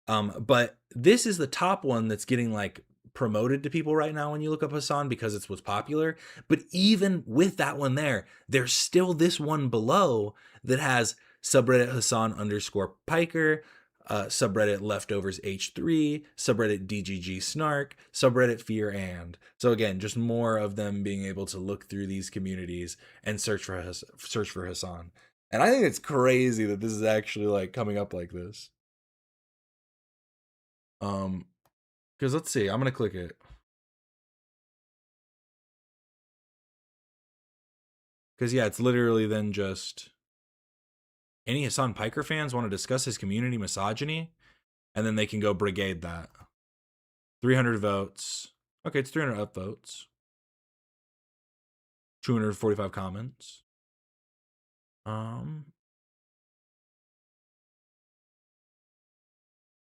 But this is the top one that's getting like promoted to people right now when you look up Hassan because it's what's popular. But even with that one there, there's still this one below that has subreddit Hassan _ Piker, subreddit Leftovers H3, subreddit DGG Snark, subreddit Fear and. So again, just more of them being able to look through these communities and search for Hassan. And I think it's crazy that this is actually like coming up like this. Because let's see, I'm gonna click it. Because yeah, it's literally then just any Hassan Piker fans want to discuss his community misogyny, and then they can go brigade that. 300 votes. Okay, it's 300 upvotes. 245 comments.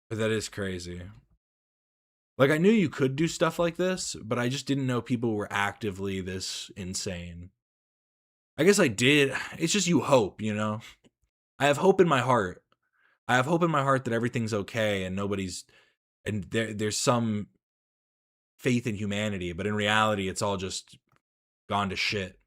But that is crazy. Like, I knew you could do stuff like this, but I just didn't know people were actively this insane. I guess I did. It's just you hope, you know? I have hope in my heart. I have hope in my heart that everything's okay and there's some faith in humanity, but in reality, it's all just gone to shit.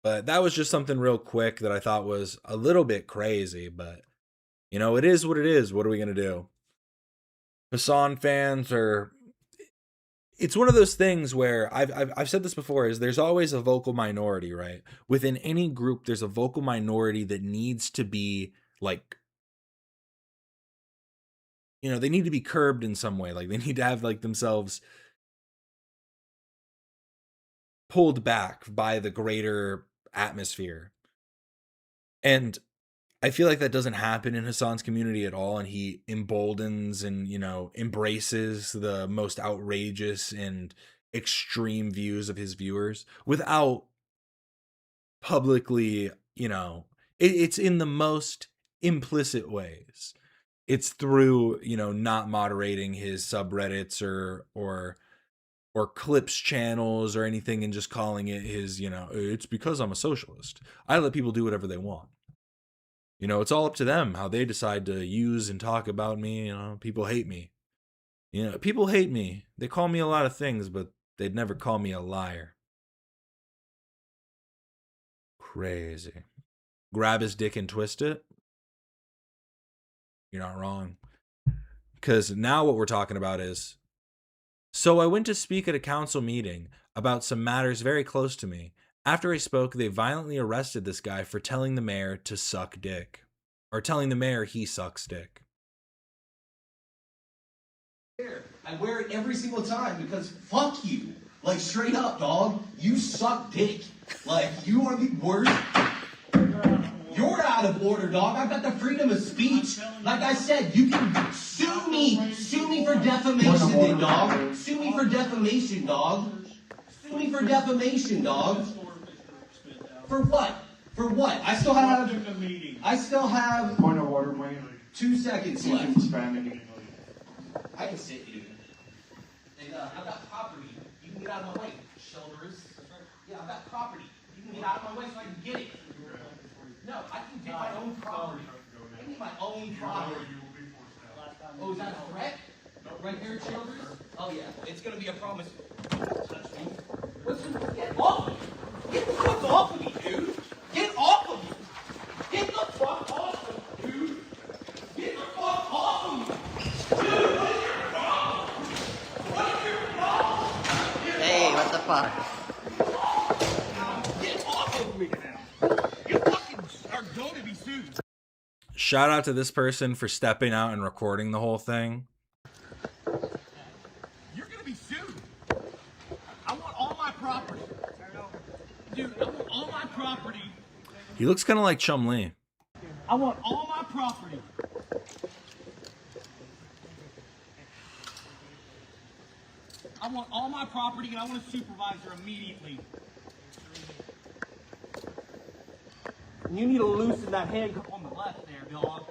But that was just something real quick that I thought was a little bit crazy, but you know, it is what it is. What are we going to do? Hassan fans are, it's one of those things where I've said this before, is there's always a vocal minority, right? Within any group, there's a vocal minority that needs to be like, you know, they need to be curbed in some way. Like they need to have like themselves pulled back by the greater atmosphere. And I feel like that doesn't happen in Hassan's community at all. And he emboldens and, you know, embraces the most outrageous and extreme views of his viewers without publicly, you know, it's in the most implicit ways. It's through, you know, not moderating his subreddits or clips channels or anything and just calling it his, you know, it's because I'm a socialist. I let people do whatever they want. You know, it's all up to them how they decide to use and talk about me. You know, people hate me. You know, people hate me. They call me a lot of things, but they'd never call me a liar. Crazy. Grab his dick and twist it. You're not wrong. Because now what we're talking about is, so I went to speak at a council meeting about some matters very close to me. After I spoke, they violently arrested this guy for telling the mayor to suck dick. Or telling the mayor he sucks dick. I wear it every single time because fuck you. Like, straight up, dog. You suck dick. Like, you are the worst. You're out of order, dog. I've got the freedom of speech. Like I said, you can sue me. Sue me for defamation, then, dog. Sue me for defamation, dog. Sue me for defamation, dog. For what? For what? I still have point of order, Wayne. 2 seconds left. I can sit here. And I've got property. You can get out of my way, shoulders. Yeah, I've got property. You can get out of my way so I can get it. No, I can get my own property. I need my own property. Oh, is that a threat? Right there, shoulders? Oh yeah, it's gonna be a promise. Get off of me! Get the fuck off of me, dude! Get off of me! Get the fuck off of me, dude! Get the fuck off of me! Dude, what is your problem? What is your problem? Hey, what the fuck? Get off of me now! You fucking are going to be sued. Shout out to this person for stepping out and recording the whole thing. You're gonna be sued. I want all my property. Dude, I want all my property. He looks kind of like Chum-Li. I want all my property. I want all my property and I want a supervisor immediately. You need to loosen that handcuff on the left there, dog.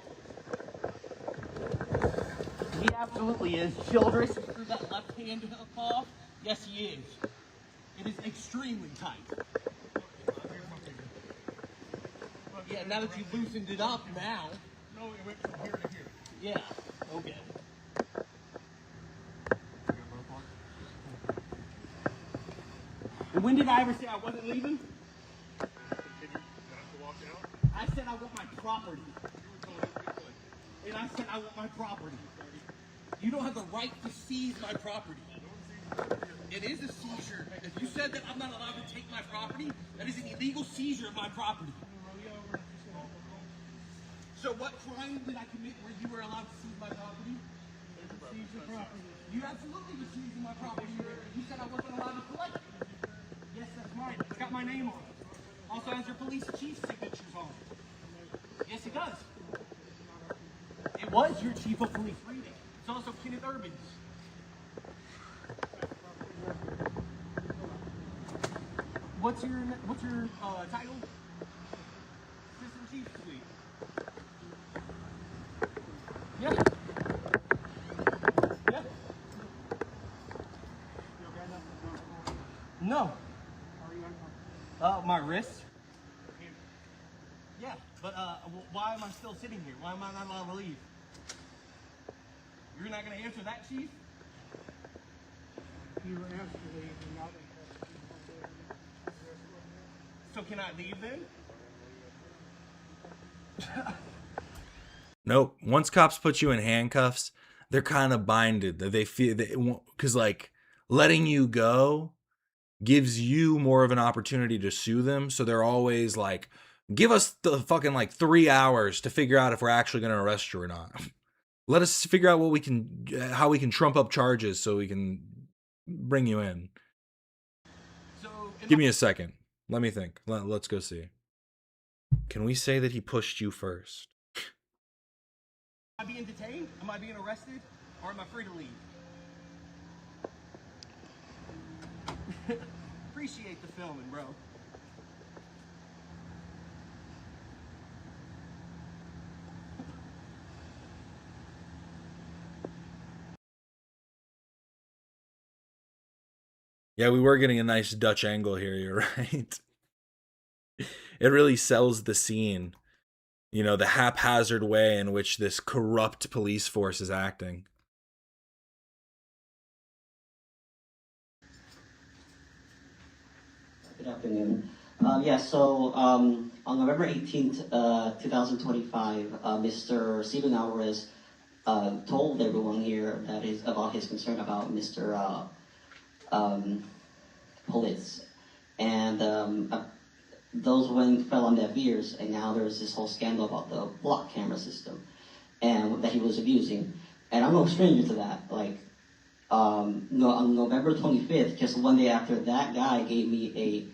He absolutely is. Childress, through that left hand off. Yes, he is. It is extremely tight. Yeah, now that you've loosened it up now. No, it went from here to here. Yeah, okay. And when did I ever say I wasn't leaving? I said I want my property. And I said I want my property. You don't have the right to seize my property. It is a seizure. If you said that I'm not allowed to take my property, that is an illegal seizure of my property. So what crime did I commit where you were allowed to seize my property? Seize your property. You absolutely were seizing my property. You said I wasn't allowed to collect it. Yes, that's mine. It's got my name on it. Also has your police chief's signatures on it. Yes, it does. It was your chief of police reading. It's also Kenneth Urban's. What's your title? Assistant Chief Suite. Yeah. Yeah. No. My wrist. Yeah, but why am I still sitting here? Why am I not allowed to leave? You're not going to answer that, Chief? You were asked to leave and not. So can I leave then? Nope. Once cops put you in handcuffs, they're kind of binded. They feel because like letting you go gives you more of an opportunity to sue them. So they're always like, give us the fucking like 3 hours to figure out if we're actually going to arrest you or not. Let us figure out how we can trump up charges so we can bring you in. Give me a second. Let me think. Let's go see. Can we say that he pushed you first? Am I being detained? Am I being arrested? Or am I free to leave? Appreciate the filming, bro. Yeah, we were getting a nice Dutch angle here, you're right. It really sells the scene. You know, the haphazard way in which this corrupt police force is acting. Good afternoon. So on November 18th, 2025, Mr. Steven Alvarez told everyone here that is about his concern about Mr. Politz. And those fell on deaf ears, and now there's this whole scandal about the block camera system and that he was abusing. And I'm no stranger to that. Like, on November 25th, just one day after that guy gave me a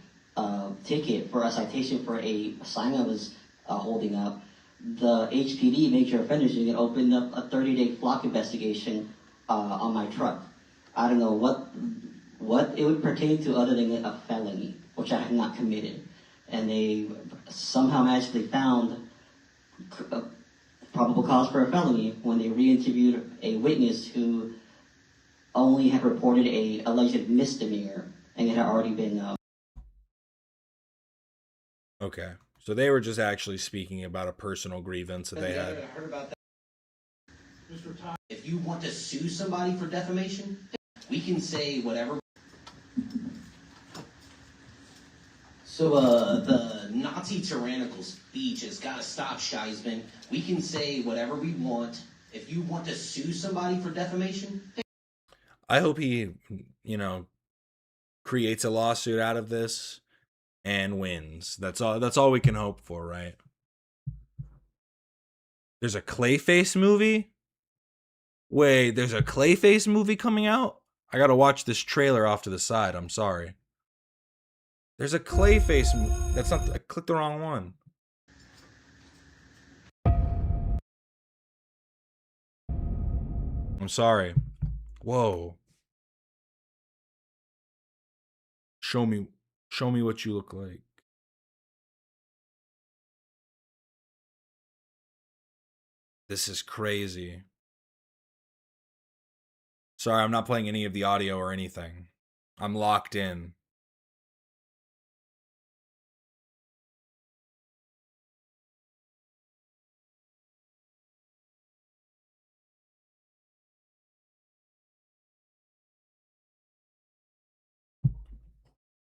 ticket for a citation for a sign I was holding up, the HPD, Major Offenders Unit, opened up a 30-day flock investigation on my truck. I don't know what it would pertain to other than a felony, which I have not committed. And they somehow magically found probable cause for a felony when they re-interviewed a witness who only had reported a alleged misdemeanor, and it had already been. Okay, so they were just actually speaking about a personal grievance that they had. I heard about that. If you want to sue somebody for defamation, we can say whatever. So the Nazi tyrannical speech has got to stop, Scheisman. We can say whatever we want. If you want to sue somebody for defamation, I hope he, creates a lawsuit out of this and wins. That's all we can hope for, right? There's a Clayface movie? Wait, there's a Clayface movie coming out? I gotta watch this trailer off to the side. I'm sorry. There's a Clayface. That's not. I clicked the wrong one. I'm sorry. Whoa. Show me what you look like. This is crazy. Sorry, I'm not playing any of the audio or anything. I'm locked in.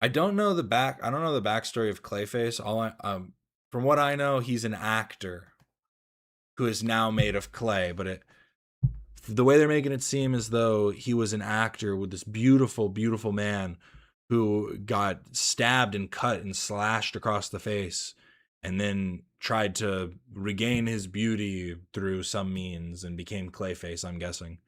I don't know the backstory of Clayface. From what I know, he's an actor who is now made of clay, but the way they're making it seem as though he was an actor with this beautiful, beautiful man who got stabbed and cut and slashed across the face and then tried to regain his beauty through some means and became Clayface, I'm guessing.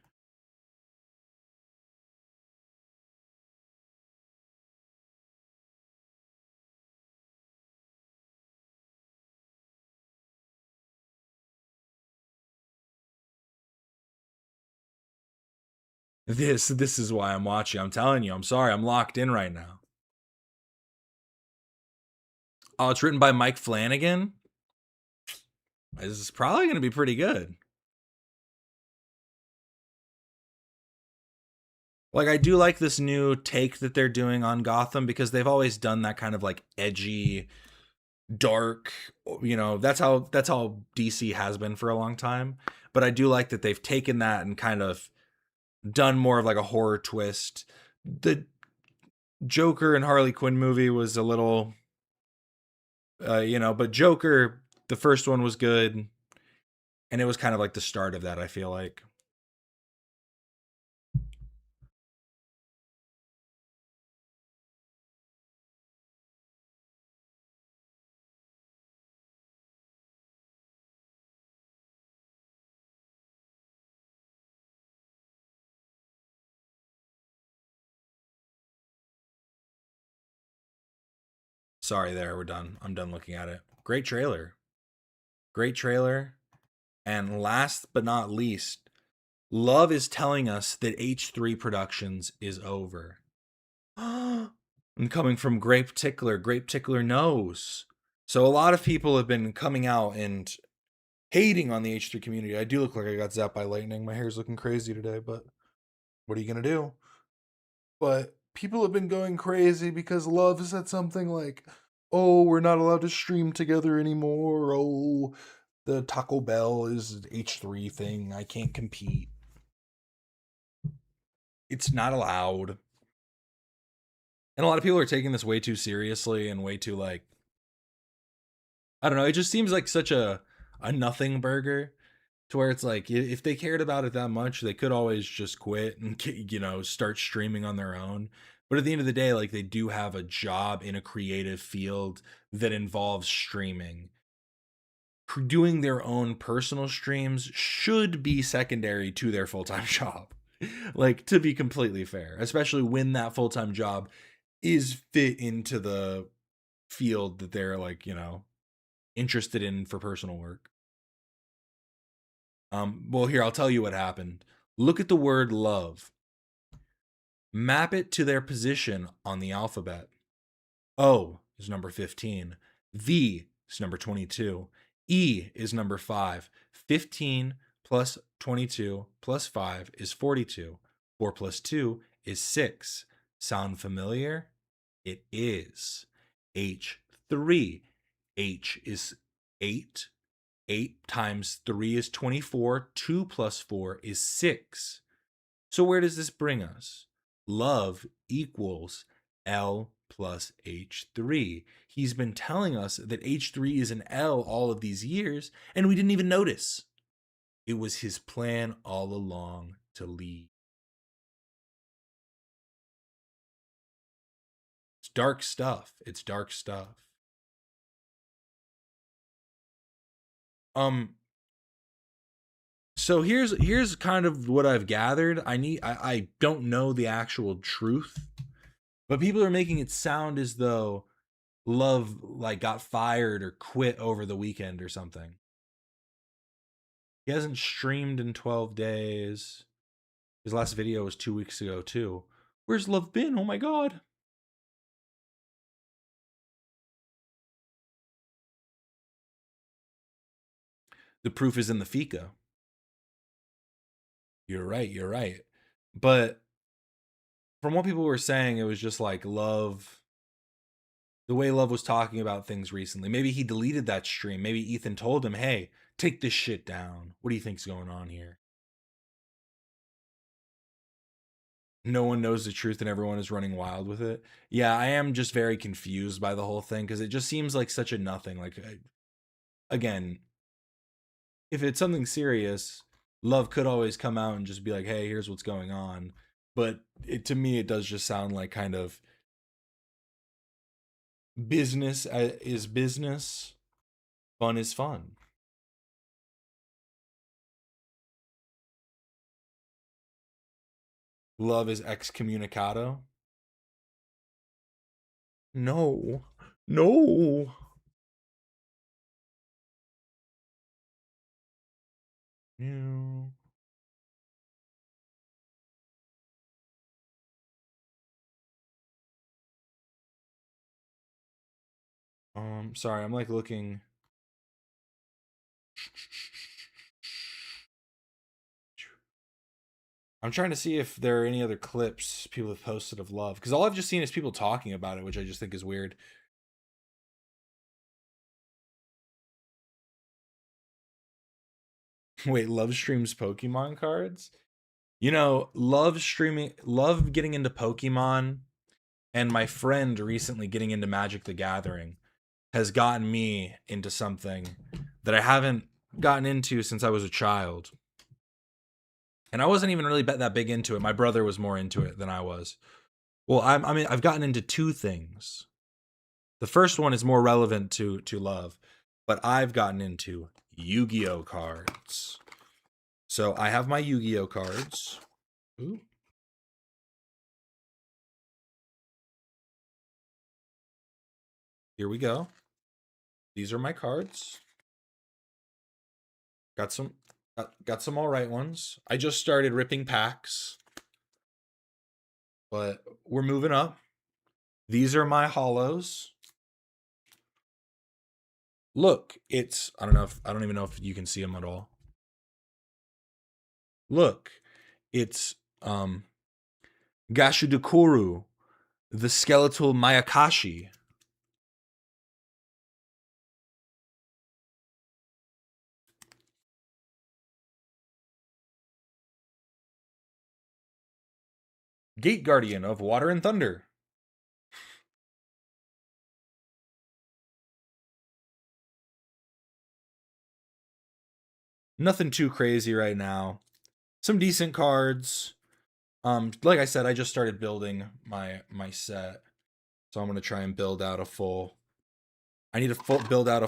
This is why I'm watching. I'm telling you, I'm sorry. I'm locked in right now. Oh, it's written by Mike Flanagan. This is probably going to be pretty good. Like, I do like this new take that they're doing on Gotham because they've always done that kind of like edgy, dark, that's how DC has been for a long time. But I do like that they've taken that and kind of done more of like a horror twist. The Joker and Harley Quinn movie was a little, but Joker, the first one was good. And it was kind of like the start of that, I feel like. Sorry, there, we're done. I'm done looking at it. Great trailer. Great trailer. And last but not least, Love is telling us that H3 Productions is over. And coming from Grape Tickler knows. So a lot of people have been coming out and hating on the H3 community. I do look like I got zapped by lightning. My hair's looking crazy today, but what are you going to do? But people have been going crazy because Love said something like, oh, we're not allowed to stream together anymore. Oh, the Taco Bell is H3 thing. I can't compete. It's not allowed. And a lot of people are taking this way too seriously and way too, like, I don't know, it just seems like such a nothing burger, to where it's like, if they cared about it that much, they could always just quit and, you know, start streaming on their own. But at the end of the day, like, they do have a job in a creative field that involves streaming. Doing their own personal streams should be secondary to their full-time job. Like, to be completely fair, especially when that full-time job is fit into the field that they're, like, you know, interested in for personal work. Well, here, I'll tell you what happened. Look at the word love. Map it to their position on the alphabet. O is number 15. V is number 22. E is number 5. 15 plus 22 plus 5 is 42. 4 plus 2 is 6. Sound familiar? It is. H3. H is 8. 8 times 3 is 24. 2 plus 4 is 6. So where does this bring us? Love equals L plus H3. He's been telling us that H3 is an L all of these years, and we didn't even notice. It was his plan all along to lead. It's dark stuff. It's dark stuff. So here's kind of what I've gathered. I don't know the actual truth, but people are making it sound as though Love, like, got fired or quit over the weekend or something. He hasn't streamed in 12 days. His last video was 2 weeks ago too. Where's Love been? Oh my god. The proof is in the fika. You're right. But from what people were saying, it was just like Love, the way Love was talking about things recently. Maybe he deleted that stream. Maybe Ethan told him, hey, take this shit down. What do you think's going on here? No one knows the truth and everyone is running wild with it. Yeah, I am just very confused by the whole thing because it just seems like such a nothing. Like, again, if it's something serious, Love could always come out and just be like, hey, here's what's going on. But to me, it does just sound like kind of business is business, fun is fun. Love is excommunicado. No. No. No. Sorry, I'm like looking. I'm trying to see if there are any other clips people have posted of Love, because all I've just seen is people talking about it, which I just think is weird. Wait, Love streams Pokemon cards? You know, Love getting into Pokemon, and my friend recently getting into Magic the Gathering has gotten me into something that I haven't gotten into since I was a child. And I wasn't even really that big into it. My brother was more into it than I was. Well, I've gotten into two things. The first one is more relevant to Love, but I've gotten into Yu-Gi-Oh cards. So I have my Yu-Gi-Oh cards. Ooh. Here we go. These are my cards. Got some all right ones. I just started ripping packs, but we're moving up. These are my hollows. Look, it's I don't even know if you can see them at all. Look, it's Gashudakuru, the skeletal Mayakashi. Gate Guardian of Water and Thunder. Nothing too crazy right now. Some decent cards. Like I said, I just started building my set. So I'm going to try and build out a full build out a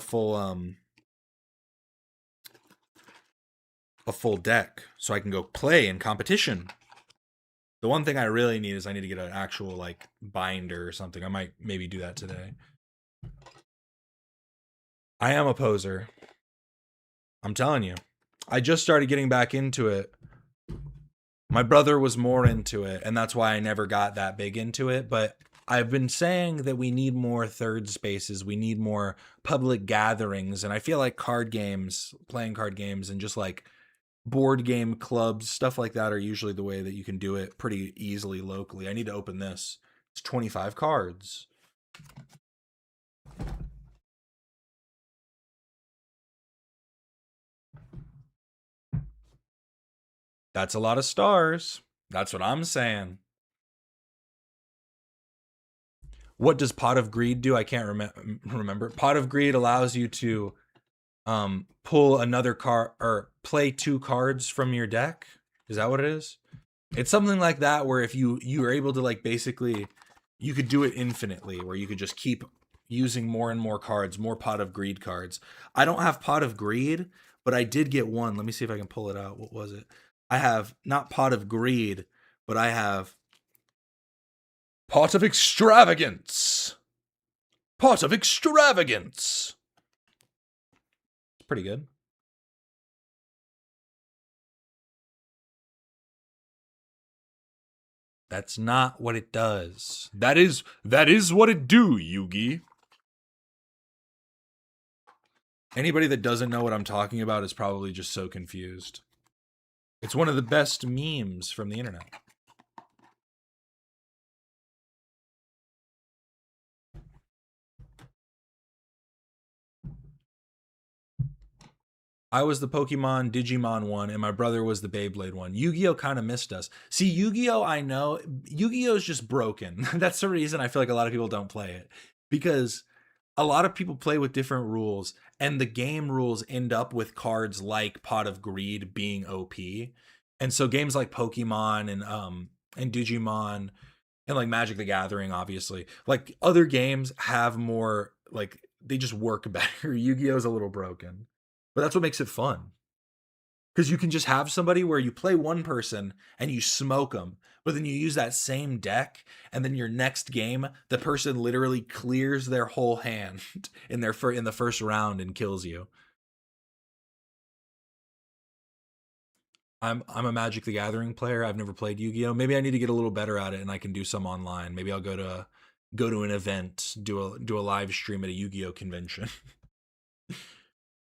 full deck so I can go play in competition. The one thing I really need is I need to get an actual like binder or something. I might maybe do that today. I am a poser. I'm telling you. I just started getting back into it. My brother was more into it, and that's why I never got that big into it. But I've been saying that we need more third spaces. We need more public gatherings. And I feel like card games, playing card games, and just like board game clubs, stuff like that are usually the way that you can do it pretty easily locally. I need to open this. It's 25 cards. That's a lot of stars. That's what I'm saying. What does Pot of Greed do? I can't remember. Pot of Greed allows you to pull another card or play 2 cards from your deck. Is that what it is? It's something like that where if you are able to like basically you could do it infinitely where you could just keep using more and more cards, more Pot of Greed cards. I don't have Pot of Greed, but I did get one. Let me see if I can pull it out. What was it? I have not Pot of Greed, but I have Pot of Extravagance. Pot of Extravagance. It's pretty good. That's not what it does. That is what it do, Yugi. Anybody that doesn't know what I'm talking about is probably just so confused. It's one of the best memes from the internet. I was the Pokemon Digimon one, and my brother was the Beyblade one. Yu-Gi-Oh! Kind of missed us. See, Yu-Gi-Oh! I know. Yu-Gi-Oh! Is just broken. That's the reason I feel like a lot of people don't play it. Because a lot of people play with different rules, and the game rules end up with cards like Pot of Greed being OP. And so games like Pokemon and Digimon and like Magic the Gathering, obviously, like other games have more, like they just work better. Yu-Gi-Oh! Is a little broken. But that's what makes it fun. Because you can just have somebody where you play one person and you smoke them, but then you use that same deck, and then your next game, the person literally clears their whole hand in the first round and kills you. I'm a Magic the Gathering player. I've never played Yu-Gi-Oh! Maybe I need to get a little better at it, and I can do some online. Maybe I'll go to an event, do a live stream at a Yu-Gi-Oh! Convention.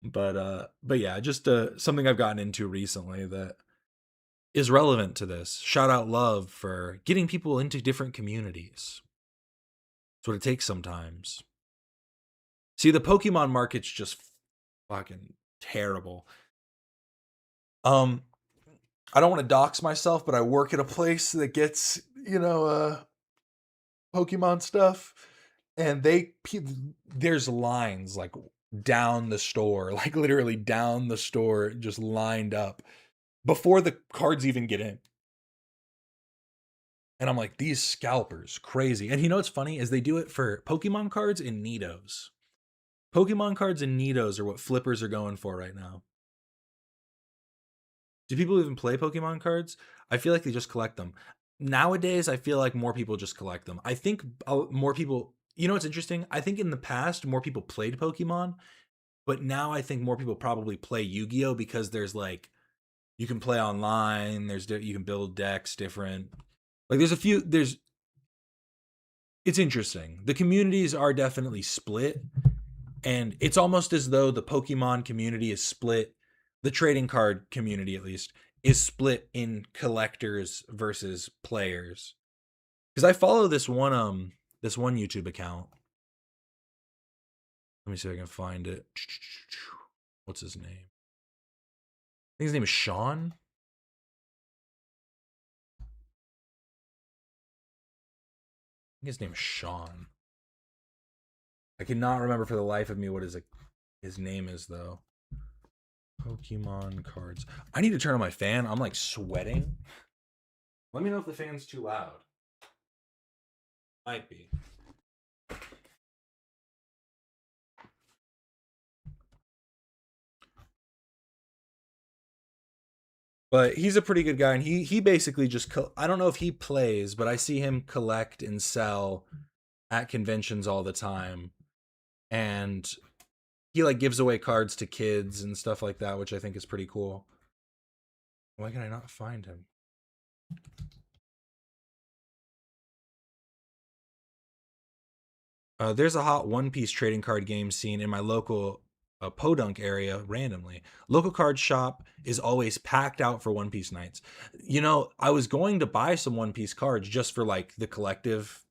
But yeah, just something I've gotten into recently that is relevant to this. Shout out Love for getting people into different communities. That's what it takes sometimes. See, the Pokemon market's just fucking terrible. I don't want to dox myself, but I work at a place that gets, Pokemon stuff, and there's lines like down the store, like literally down the store, just lined up before the cards even get in. And I'm like, these scalpers, crazy. And you know what's funny is they do it for Pokemon cards and Nidos. Pokemon cards and Nidos are what flippers are going for right now. Do people even play Pokemon cards? I feel like they just collect them. Nowadays, I feel like more people just collect them. I think more people you know what's interesting? I think in the past more people played Pokemon, but now I think more people probably play Yu-Gi-Oh because there's like you can play online. You can build decks different. Like it's interesting. The communities are definitely split, and it's almost as though the Pokemon community is split. The trading card community, at least, is split in collectors versus players. Because I follow this one YouTube account. Let me see if I can find it. What's his name? I think his name is Sean. I think his name is Sean. I cannot remember for the life of me what his name is, though. Pokemon cards. I need to turn on my fan. I'm like sweating. Let me know if the fan's too loud. Might be. But he's a pretty good guy, and he basically just I don't know if he plays, but I see him collect and sell at conventions all the time, and he like gives away cards to kids and stuff like that, which I think is pretty cool. Why can I not find him? There's a hot One Piece trading card game scene in my local Podunk area randomly. Local card shop is always packed out for One Piece nights. You know, I was going to buy some One Piece cards just for like the collective.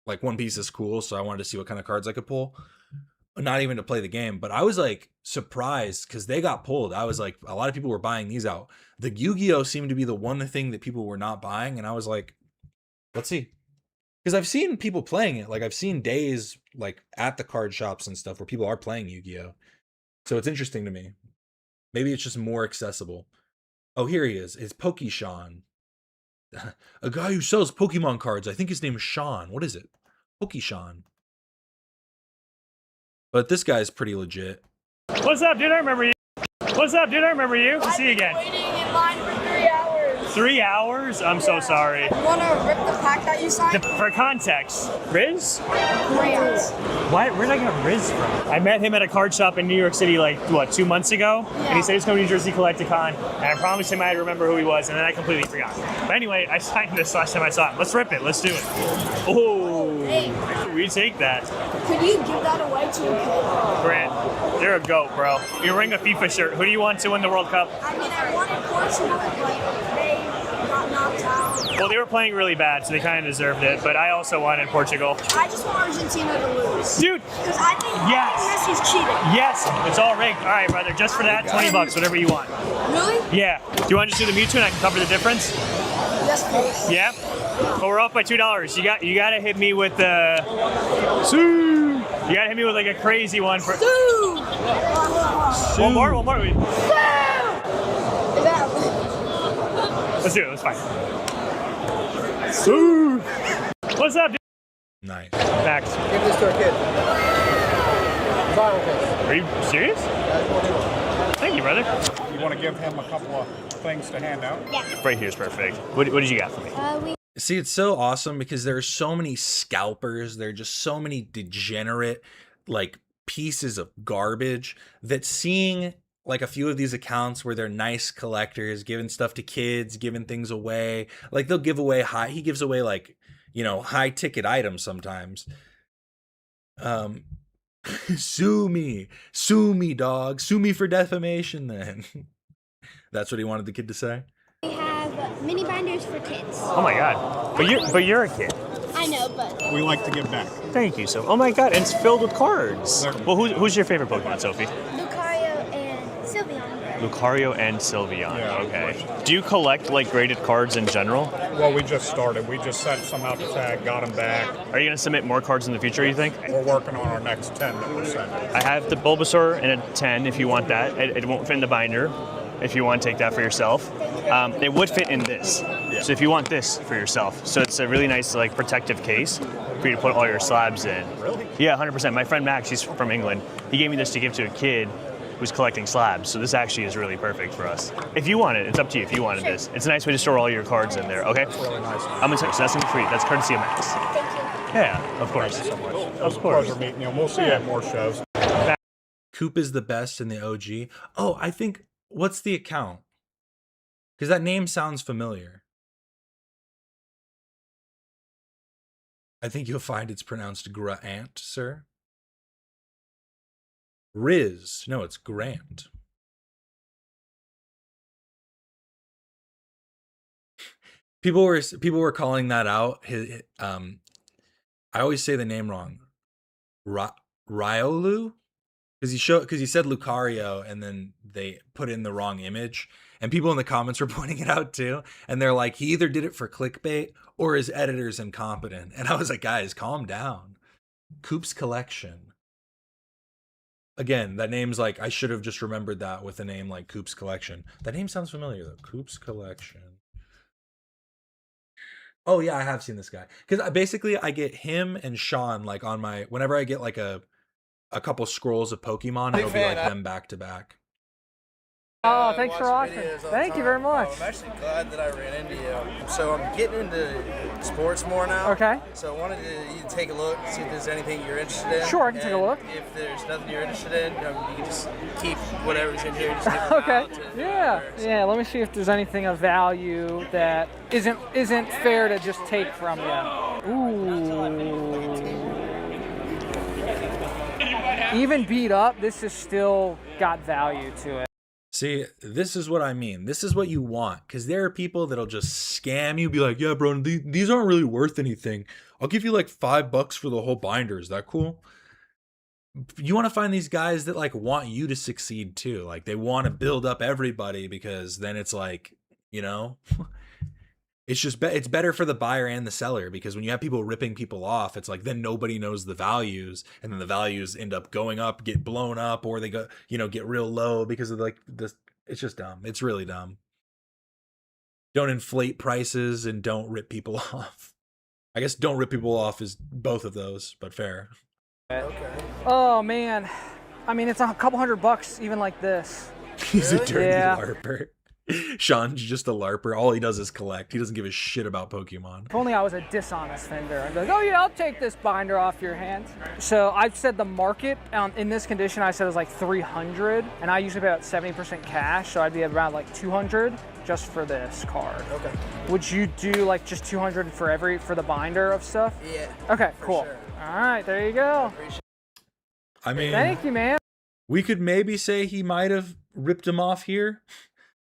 Like One Piece is cool, so I wanted to see what kind of cards I could pull. Not even to play the game, but I was like surprised because they got pulled. I was like, a lot of people were buying these out. The Yu-Gi-Oh seemed to be the one thing that people were not buying, and I was like, let's see. Because I've seen people playing it. Like I've seen days like at the card shops and stuff where people are playing Yu-Gi-Oh. So it's interesting to me. Maybe it's just more accessible. Oh, here he is. It's Pokeshawn. A guy who sells Pokemon cards. I think his name is Sean. What is it? Pokeshawn. But this guy's pretty legit. What's up, dude? I remember you. What's up, dude? I remember you. See you again. Waiting in line for 3 hours. 3 hours? I'm so sorry. You want to rip the pack that you signed? For context, Riz? Riz. What? Where did I get Riz from? I met him at a card shop in New York City like, what, 2 months ago? Yeah. And he said he was going to New Jersey Collecticon, and I promised him I'd remember who he was, and then I completely forgot. But anyway, I signed this last time I saw him. Let's rip it. Let's do it. Oh, hey. We take that. Could you give that away to a kid? Grant, you're a goat, bro. You're wearing a FIFA shirt. Who do you want to win the World Cup? I mean, I wanted Portugal, but they got knocked out. Well, they were playing really bad, so they kind of deserved it, but I also wanted Portugal. I just want Argentina to lose. Dude! Because I think Messi's cheating. Yes! It's all rigged. All right, brother, just for that, $20, whatever you want. Really? Yeah. Do you want to just do the Mewtwo and I can cover the difference? Yes, please. Yeah? Well, we're off by $2. You gotta hit me with the... Sue! You gotta hit me with like a crazy one for... Sue! One more. Sue! Is that... Let's do it, let's fight. Sue! What's up, dude? Nice. Max. Give this to a kid. Vinyl case. Are you serious? Thank you, brother. You want to give him a couple of things to hand out? Yeah. Right here's perfect. What did you got for me? See, it's so awesome because there are so many scalpers. There are just so many degenerate, like, pieces of garbage that seeing like a few of these accounts where they're nice collectors, giving stuff to kids, giving things away. Like they'll give away he gives away like, you know, high ticket items sometimes. Sue me, dog. Sue me for defamation then. That's what he wanted the kid to say. We have mini binders for kids. Oh my god. But you're a kid. I know, but We like to give back. Thank you, so. Oh my god, and it's filled with cards. Well, who's your favorite Pokemon, Sophie? Lucario and Sylveon. Lucario and Sylveon. Okay. Do you collect like graded cards in general? Well, we just started. We just sent some out to tag, got them back. Are you going to submit more cards in the future, you think? We're working on our next 10 that we're sending. I have the Bulbasaur in a 10 if you want that. It won't fit in the binder if you want to take that for yourself. It would fit in this. Yeah. So if you want this for yourself. So it's a really nice like protective case for you to put all your slabs in. Really? Yeah, 100%. My friend Max, he's from England. He gave me this to give to a kid who's collecting slabs. So this actually is really perfect for us. If you want it, it's up to you if you wanted this. It's a nice way to store all your cards in there, okay? That's really nice. I'm going to so that's going to be free. That's courtesy of Max. Thank you. Yeah, of course. Of course. We're meeting you. We'll see you at more shows. Coop is the best in the OG. Oh, I think, what's the account? Because that name sounds familiar. I think you'll find it's pronounced Grant, sir. Riz. No, it's Grant. People were calling that out. I always say the name wrong. Riolu? Because he said Lucario and then they put in the wrong image. And people in the comments were pointing it out too. And they're like, he either did it for clickbait or his editor's incompetent. And I was like, guys, calm down. Coop's Collection. Again, that name's like, I should have just remembered that with a name like Coop's Collection. That name sounds familiar though. Coop's Collection. Oh yeah, I have seen this guy. Because basically I get him and Sean like on my, whenever I get like a couple scrolls of Pokemon, it'll be like them back to back. Oh, thanks for watching. Thank you very much. I'm actually glad that I ran into you. So I'm getting into sports more now. Okay. So I wanted you to take a look, see if there's anything you're interested in. Sure, I can take a look. If there's nothing you're interested in, you can just keep whatever's in here. Just give it Okay. out to Yeah. whoever. Yeah. Let me see if there's anything of value that isn't fair to just take from you. Ooh. Even beat up, this is still got value to it. See, this is what I mean. This is what you want. Because there are people that'll just scam you. Be like, yeah, bro, these aren't really worth anything. I'll give you like $5 for the whole binder. Is that cool? You want to find these guys that like want you to succeed too. Like they want to build up everybody because then it's like, you know, it's just it's better for the buyer and the seller, because when you have people ripping people off, it's like then nobody knows the values, and then the values end up going up, get blown up, or they go, you know, get real low because of like this. It's just dumb. It's really dumb. Don't inflate prices and don't rip people off. I guess don't rip people off is both of those, but fair. Okay. Oh man, I mean it's a couple $100 even like this. He's a dirty LARPer. Sean's just a LARPer. All he does is collect. He doesn't give a shit about Pokemon. If only I was a dishonest vendor. I'd be like, oh yeah, I'll take this binder off your hands. So I've said the market in this condition, I said it was like 300, and I usually pay about 70% cash, so I'd be around like 200 just for this card. Okay. Would you do like just 200 for the binder of stuff? Yeah. Okay, cool. Sure. All right, there you go. I mean, thank you, man. We could maybe say he might have ripped him off here.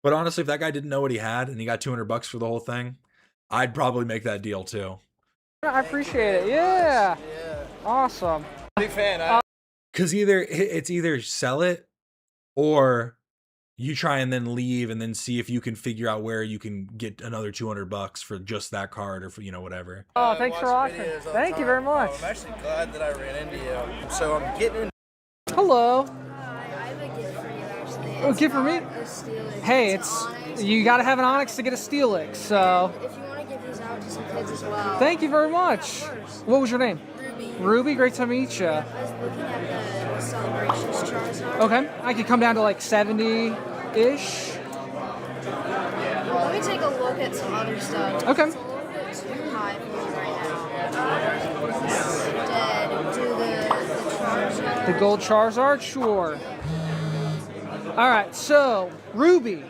But honestly, if that guy didn't know what he had and he got $200 for the whole thing, I'd probably make that deal too. I appreciate it. Yeah. Awesome. Big fan. Because it's either sell it or you try and then leave and then see if you can figure out where you can get another $200 for just that card or for, you know, whatever. Oh, thanks for watching. Thank you very much. I'm actually glad that I ran into you. So I'm getting. Hello. I have a gift for you, actually. Oh, gift for me? Hey, you got to have an Onyx to get a Steelix, so. If you want to give these out to some kids as well. Thank you very much. What was your name? Ruby. Ruby, great to meet you. I was looking at the Celebrations Charizard. Okay, I could come down to like 70-ish. Let me take a look at some other stuff. Okay. It's a little bit too high for me right now. Instead, do the Charizard. The gold Charizard? Sure. All right, so Ruby,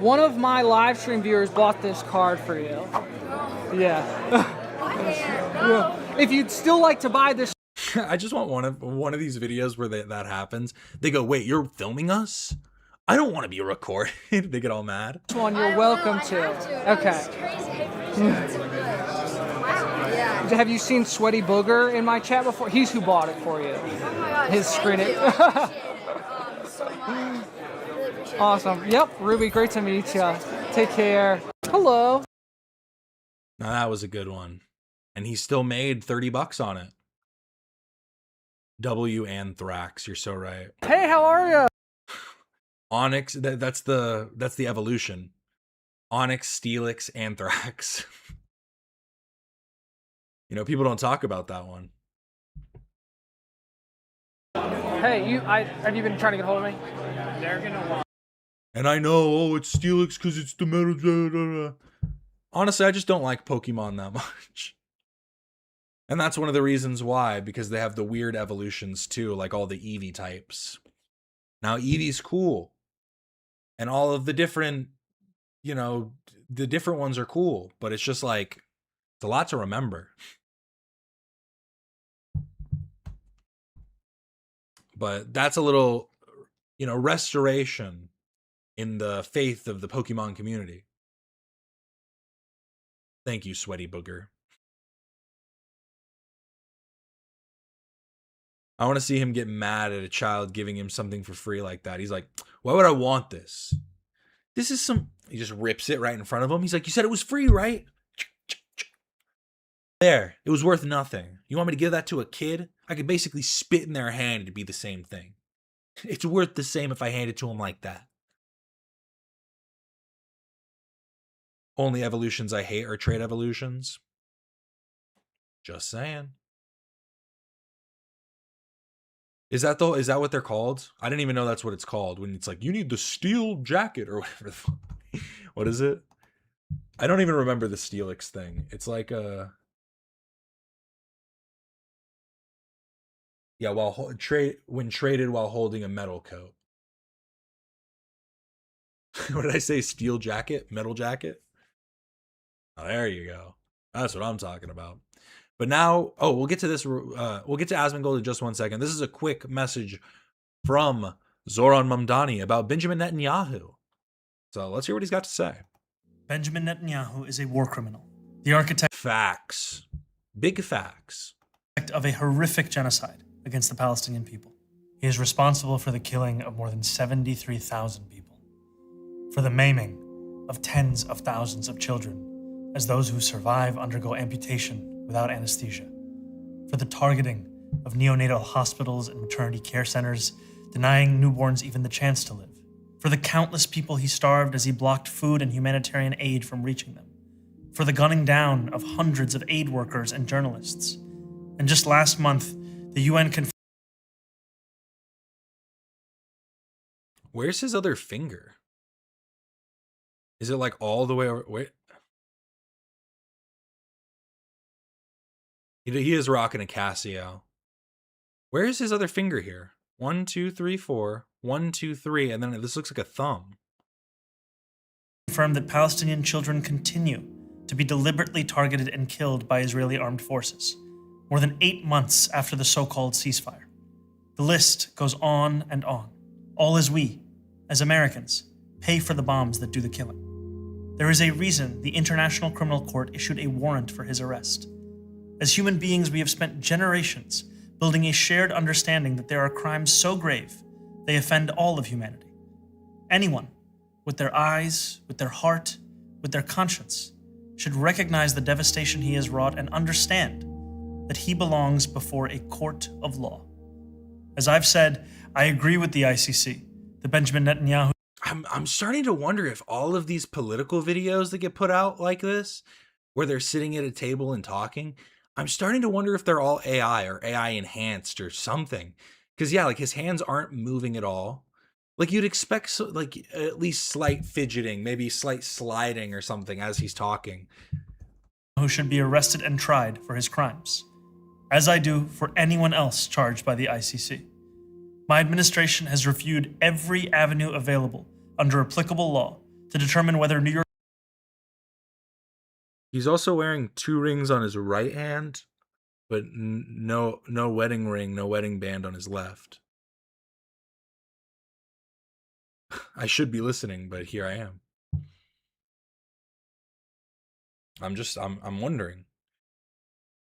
one of my live stream viewers bought this card for you. Yeah. If you'd still like to buy this, I just want one of these videos where that happens. They go, "Wait, you're filming us? I don't want to be recorded." They get all mad. This one you're welcome to. Okay. Have you seen Sweaty Booger in my chat before? He's who bought it for you. Oh my gosh, His screen it. So much. Really appreciate it. Awesome. Yep, Ruby, great to meet you. Take care. Hello. Now that was a good one. And he still made $30 on it. W Anthrax, you're so right. Hey, how are you? Onyx, that's the evolution. Onyx, Steelix, Anthrax. You know, people don't talk about that one. Hey, have you been trying to get hold of me? They're gonna want. And I know, it's Steelix because it's the metal. Blah, blah, blah. Honestly, I just don't like Pokemon that much. And that's one of the reasons why, because they have the weird evolutions too, like all the Eevee types. Now Eevee's cool. And all of the different, you know, the different ones are cool, but it's just like, it's a lot to remember. But that's a little, you know, restoration in the faith of the Pokemon community. Thank you, Sweaty Booger. I want to see him get mad at a child giving him something for free like that. He's like, why would I want this? This is some... He just rips it right in front of him. He's like, you said it was free, right? There. It was worth nothing. You want me to give that to a kid? I could basically spit in their hand to be the same thing. It's worth the same if I hand it to him like that. Only evolutions I hate are trait evolutions. Just saying. Is that what they're called? I didn't even know that's what it's called. When it's like, you need the steel jacket or whatever. What is it? I don't even remember the Steelix thing. It's like a... Yeah, when traded while holding a metal coat. What did I say? Steel jacket? Metal jacket? Oh, there you go. That's what I'm talking about. But now, we'll get to this. We'll get to Asmongold in just 1 second. This is a quick message from Zoran Mamdani about Benjamin Netanyahu. So let's hear what he's got to say. Benjamin Netanyahu is a war criminal. The architect... Facts. Big facts. ...of a horrific genocide against the Palestinian people. He is responsible for the killing of more than 73,000 people. For the maiming of tens of thousands of children, as those who survive undergo amputation without anesthesia, for the targeting of neonatal hospitals and maternity care centers, denying newborns even the chance to live, for the countless people he starved as he blocked food and humanitarian aid from reaching them, for the gunning down of hundreds of aid workers and journalists. And just last month, the UN confirmed... Where's his other finger? Is it like all the way over? Wait. He is rocking a Casio. Where is his other finger here? 1, 2, 3, 4. 1, 2, 3. And then this looks like a thumb. Confirmed that Palestinian children continue to be deliberately targeted and killed by Israeli armed forces, more than 8 months after the so-called ceasefire. The list goes on and on, all as we, as Americans, pay for the bombs that do the killing. There is a reason the International Criminal Court issued a warrant for his arrest. As human beings, we have spent generations building a shared understanding that there are crimes so grave they offend all of humanity. Anyone, with their eyes, with their heart, with their conscience, should recognize the devastation he has wrought and understand that he belongs before a court of law. As I've said, I agree with the ICC, that Benjamin Netanyahu... I'm starting to wonder if all of these political videos that get put out like this, where they're sitting at a table and talking, I'm starting to wonder if they're all AI or AI enhanced or something. Because yeah, like his hands aren't moving at all. Like you'd expect, like at least slight fidgeting, maybe slight sliding or something as he's talking. Who should be arrested and tried for his crimes, as I do for anyone else charged by the ICC. My administration has reviewed every avenue available under applicable law to determine whether New York... He's also wearing 2 rings on his right hand, but no wedding ring, no wedding band on his left. I should be listening, but here I am. I'm wondering.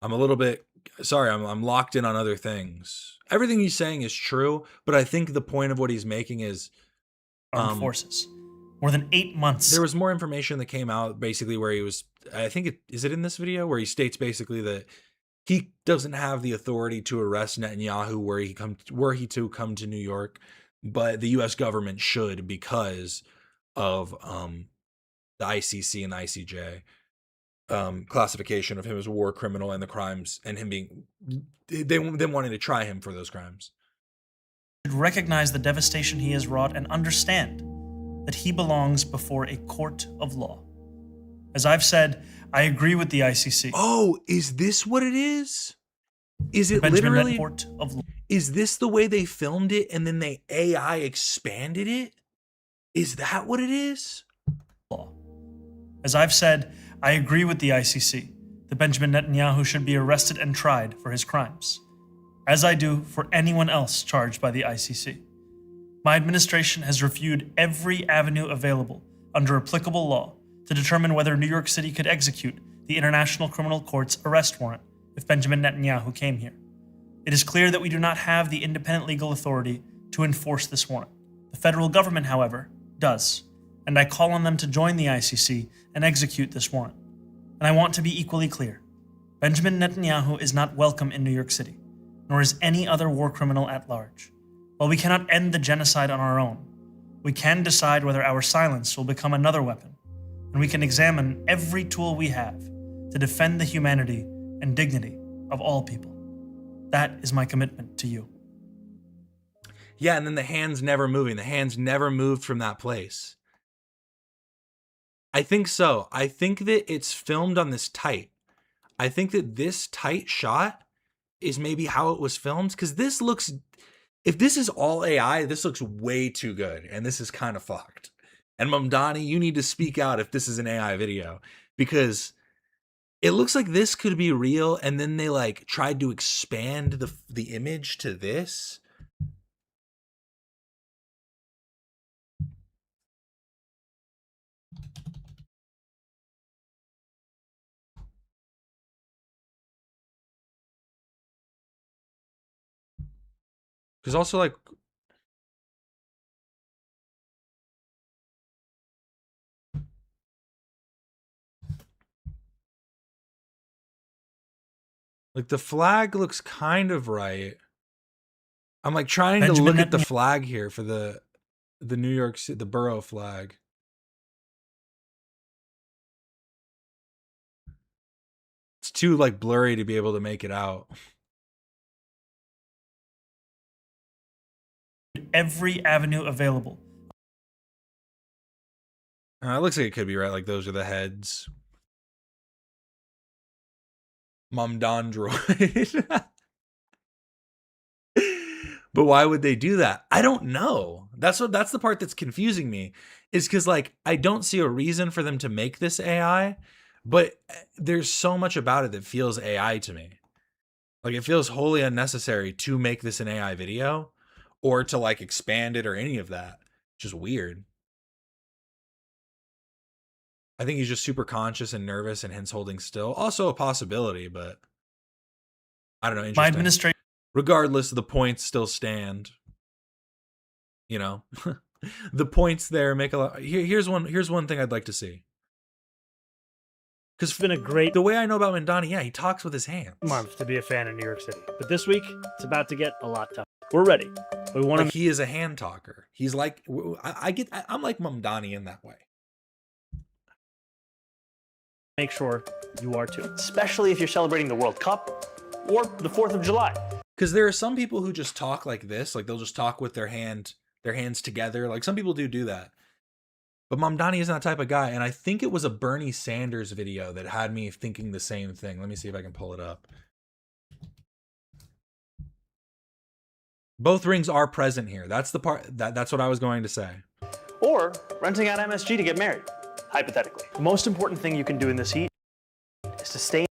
I'm a little bit, sorry, I'm locked in on other things. Everything he's saying is true, but I think the point of what he's making is... Armed forces. More than 8 months. There was more information that came out basically where he was, I think is it in this video where he states basically that he doesn't have the authority to arrest Netanyahu were he to come to New York, but the US government should because of the ICC and the ICJ classification of him as a war criminal and the crimes and him being them wanting to try him for those crimes. Should recognize the devastation he has wrought and understand that he belongs before a court of law. As I've said, I agree with the ICC. Oh, is this what it is? Is it Benjamin literally? Report of Is this the way they filmed it and then they AI expanded it? Is that what it is? law. As I've said, I agree with the ICC that Benjamin Netanyahu should be arrested and tried for his crimes, as I do for anyone else charged by the ICC. My administration has reviewed every avenue available under applicable law to determine whether New York City could execute the International Criminal Court's arrest warrant if Benjamin Netanyahu came here. It is clear that we do not have the independent legal authority to enforce this warrant. The federal government, however, does, and I call on them to join the ICC and execute this warrant. And I want to be equally clear. Benjamin Netanyahu is not welcome in New York City, nor is any other war criminal at large. While we cannot end the genocide on our own, we can decide whether our silence will become another weapon, and we can examine every tool we have to defend the humanity and dignity of all people. That is my commitment to you. Yeah, and then the hand's never moving. The hand's never moved from that place. I think so. I think that it's filmed on this tight. I think that this tight shot is maybe how it was filmed, because this looks, if this is all AI, this looks way too good, and this is kind of fucked. And Mamdani, you need to speak out if this is an AI video, because it looks like this could be real, and then they like tried to expand the image to this. Because also, like, the flag looks kind of right. I'm like trying to look at the flag here for the New York City, the borough flag. It's too like blurry to be able to make it out. Every avenue available. It looks like it could be right. Like those are the heads. Mamdani. But why would they do that? I don't know. That's the part that's confusing me, is because like I don't see a reason for them to make this AI, but there's so much about it that feels AI to me. Like it feels wholly unnecessary to make this an AI video or to like expand it or any of that. Just weird. I think he's just super conscious and nervous and hence holding still. Also a possibility, but I don't know. Interesting. My administration. Regardless, the points still stand. You know, the points there make a lot. Here's one thing I'd like to see. Because it's been a great. The way I know about Mamdani, yeah, he talks with his hands. Month to be a fan of New York City, but this week it's about to get a lot tougher. We're ready. We want like he is a hand talker. He's like I'm like Mamdani in that way. Make sure you are too, especially if you're celebrating the World Cup or the 4th of July. Because there are some people who just talk like this, like they'll just talk with their hands together. Like some people do that. But Mamdani isn't that type of guy, and I think it was a Bernie Sanders video that had me thinking the same thing. Let me see if I can pull it up. Both rings are present here. That's the part that's what I was going to say. Or renting out MSG to get married, hypothetically. The most important thing you can do in this heat is to stay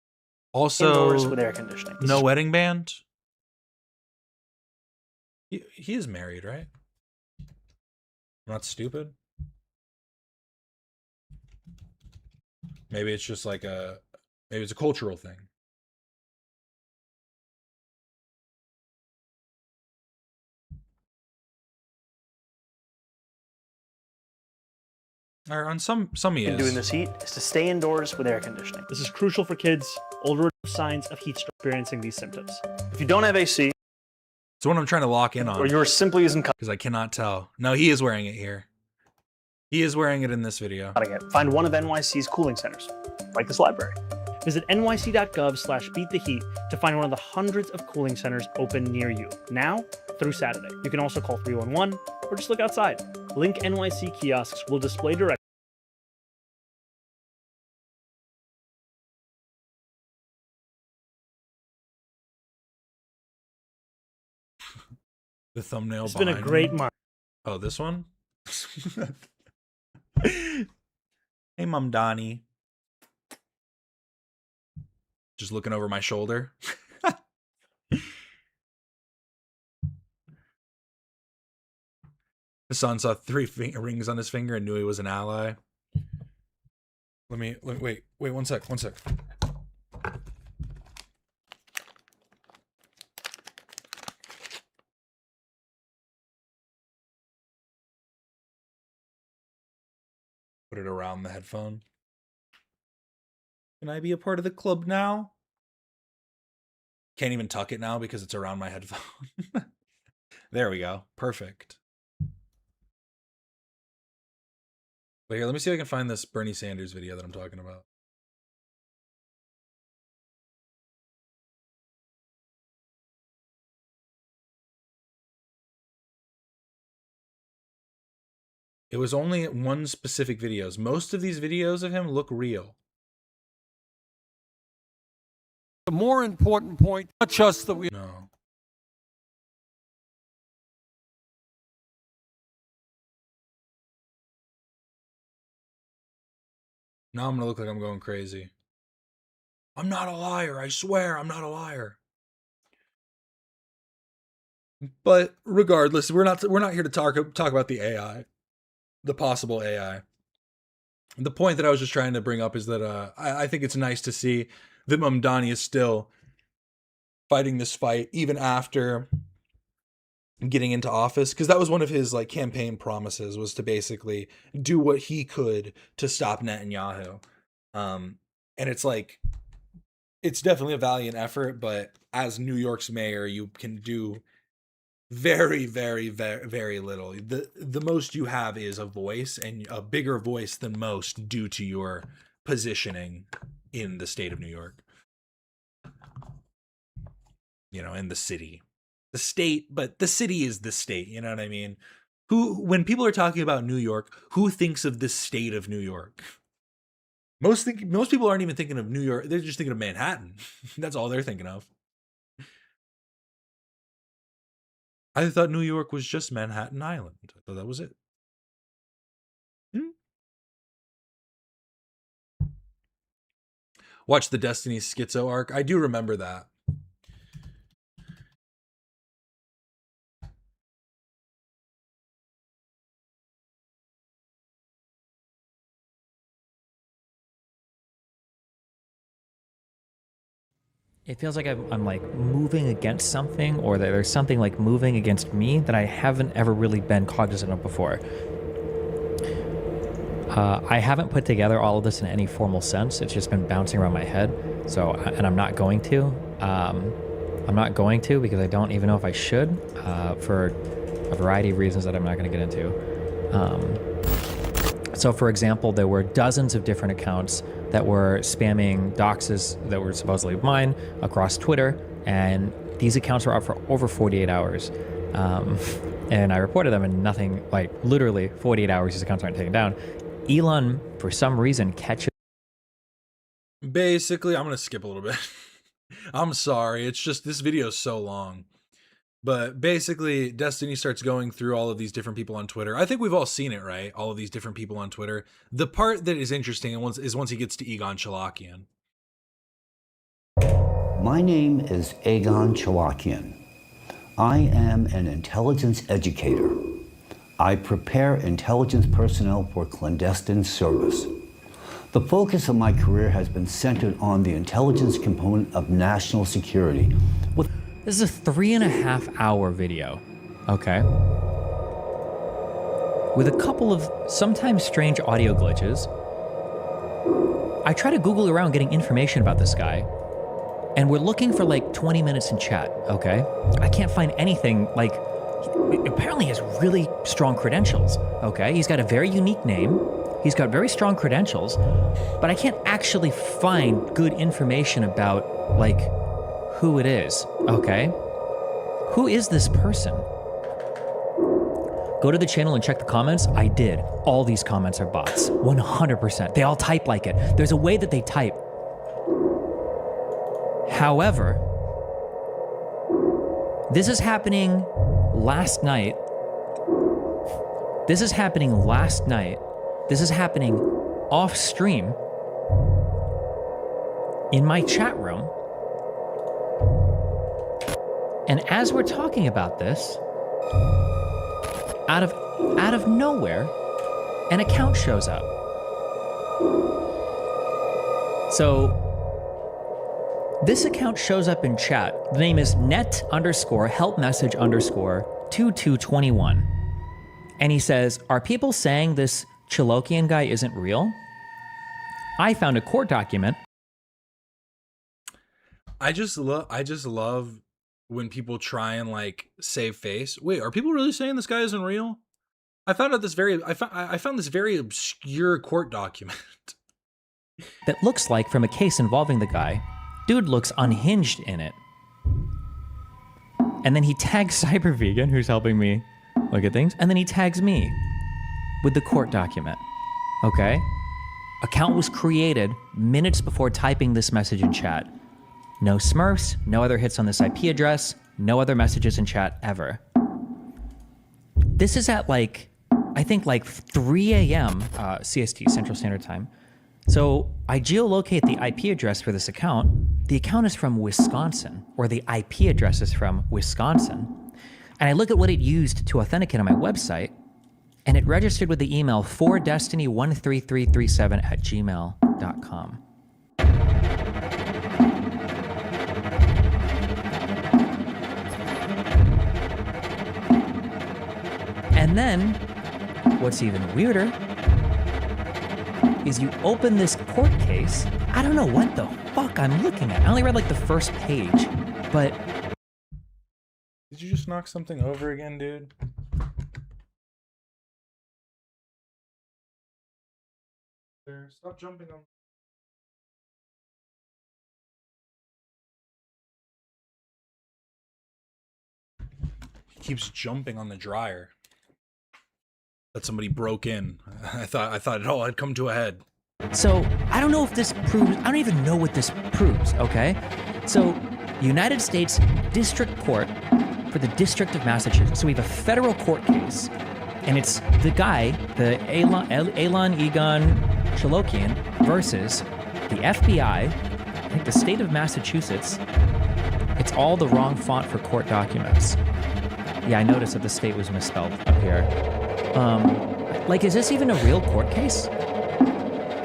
indoors with air conditioning. No wedding band. He is married, right? I'm not stupid. Maybe it's just like maybe it's a cultural thing. Or on some he is. Doing this heat is to stay indoors with air conditioning. This is crucial for kids older with signs of heat stroke experiencing these symptoms. If you don't have AC, it's what I'm trying to lock in on. Or yours simply isn't because I cannot tell. No, he is wearing it here. He is wearing it in this video. Find one of NYC's cooling centers, like this library. Visit nyc.gov/beattheheat to find one of the hundreds of cooling centers open near you, now through Saturday. You can also call 311 or just look outside. Link NYC kiosks will display directions The thumbnail. It's been a behind great me. month. Oh, this one? Hey, Mamdani. Just looking over my shoulder. Hassan saw 3 rings on his finger and knew he was an ally. Let me wait, one sec. Put it around the headphone. Can I be a part of the club now? Can't even tuck it now because it's around my headphone. There we go. Perfect. But here, let me see if I can find this Bernie Sanders video that I'm talking about. It was only one specific videos. Most of these videos of him look real. The more important point, not just that we... No. Now I'm going to look like I'm going crazy. I'm not a liar. I swear I'm not a liar. But regardless, we're not here to talk about the AI. The possible AI. The point that I was just trying to bring up is that I think it's nice to see that Mamdani is still fighting this fight even after getting into office, because that was one of his like campaign promises, was to basically do what he could to stop Netanyahu. And it's like, it's definitely a valiant effort, but as New York's mayor, you can do very, very, very, very little. The most you have is a voice, and a bigger voice than most due to your positioning in the state of New York. You know, in the city. The state, but the city is the state, you know what I mean? When people are talking about New York, who thinks of the state of New York? Most people aren't even thinking of New York, they're just thinking of Manhattan. That's all they're thinking of. I thought New York was just Manhattan Island. I thought that was it. Watch the Destiny Schizo arc. I do remember that. It feels like I'm like moving against something, or that there's something like moving against me that I haven't ever really been cognizant of before. I haven't put together all of this in any formal sense. It's just been bouncing around my head. So, and I'm not going to. I'm not going to because I don't even know if I should, for a variety of reasons that I'm not going to get into. So, for example, there were dozens of different accounts that were spamming doxes that were supposedly mine across Twitter, and these accounts were up for over 48 hours. And I reported them, and nothing, like literally 48 hours, these accounts aren't taken down. Elon, for some reason, catches. Basically, I'm going to skip a little bit. I'm sorry. It's just this video is so long. But basically, Destiny starts going through all of these different people on Twitter. I think we've all seen it, right? All of these different people on Twitter. The part that is interesting is once he gets to Egon Chalakian. My name is Egon Chalakian. I am an intelligence educator. I prepare intelligence personnel for clandestine service. The focus of my career has been centered on the intelligence component of national security. This is a 3.5-hour video, okay? With a couple of sometimes strange audio glitches. I try to Google around getting information about this guy, and we're looking for like 20 minutes in chat, okay? I can't find anything. Like, apparently he has really strong credentials, okay? He's got a very unique name. He's got very strong credentials, but I can't actually find good information about, like, who it is, okay? Who is this person? Go to the channel and check the comments. I did. All these comments are bots, 100%. They all type like it. There's a way that they type. However, this is happening last night. This is happening last night. This is happening off stream in my chat room. And as we're talking about this, out of nowhere, an account shows up. So this account shows up in chat. The name is net_help_message_2221. And he says, are people saying this Chalokian guy isn't real? I found a court document. I just love when people try and like save face. Wait, are people really saying this guy isn't real? I found this very obscure court document that looks like from a case involving the guy. Dude looks unhinged in it. And then he tags Cyber Vegan, who's helping me look at things, and then he tags me with the court document. Okay? Account was created minutes before typing this message in chat. No smurfs, no other hits on this IP address, no other messages in chat ever. This is at like, I think like 3 a.m. CST, Central Standard Time. So I geolocate the IP address for this account. The account is from Wisconsin, or the IP address is from Wisconsin. And I look at what it used to authenticate on my website, and it registered with the email 4destiny13337@gmail.com. And then, what's even weirder is you open this court case. I don't know what the fuck I'm looking at. I only read like the first page, but... Did you just knock something over again, dude? There, stop jumping on... He keeps jumping on the dryer. That somebody broke in. I thought it all had come to a head. So, I don't know if this proves... I don't even know what this proves, okay? So, United States District Court for the District of Massachusetts. So we have a federal court case, and it's the guy, the Elon Egon Chalokian, versus the FBI, I think the state of Massachusetts. It's all the wrong font for court documents. Yeah, I noticed that the state was misspelled up here. Like, is this even a real court case?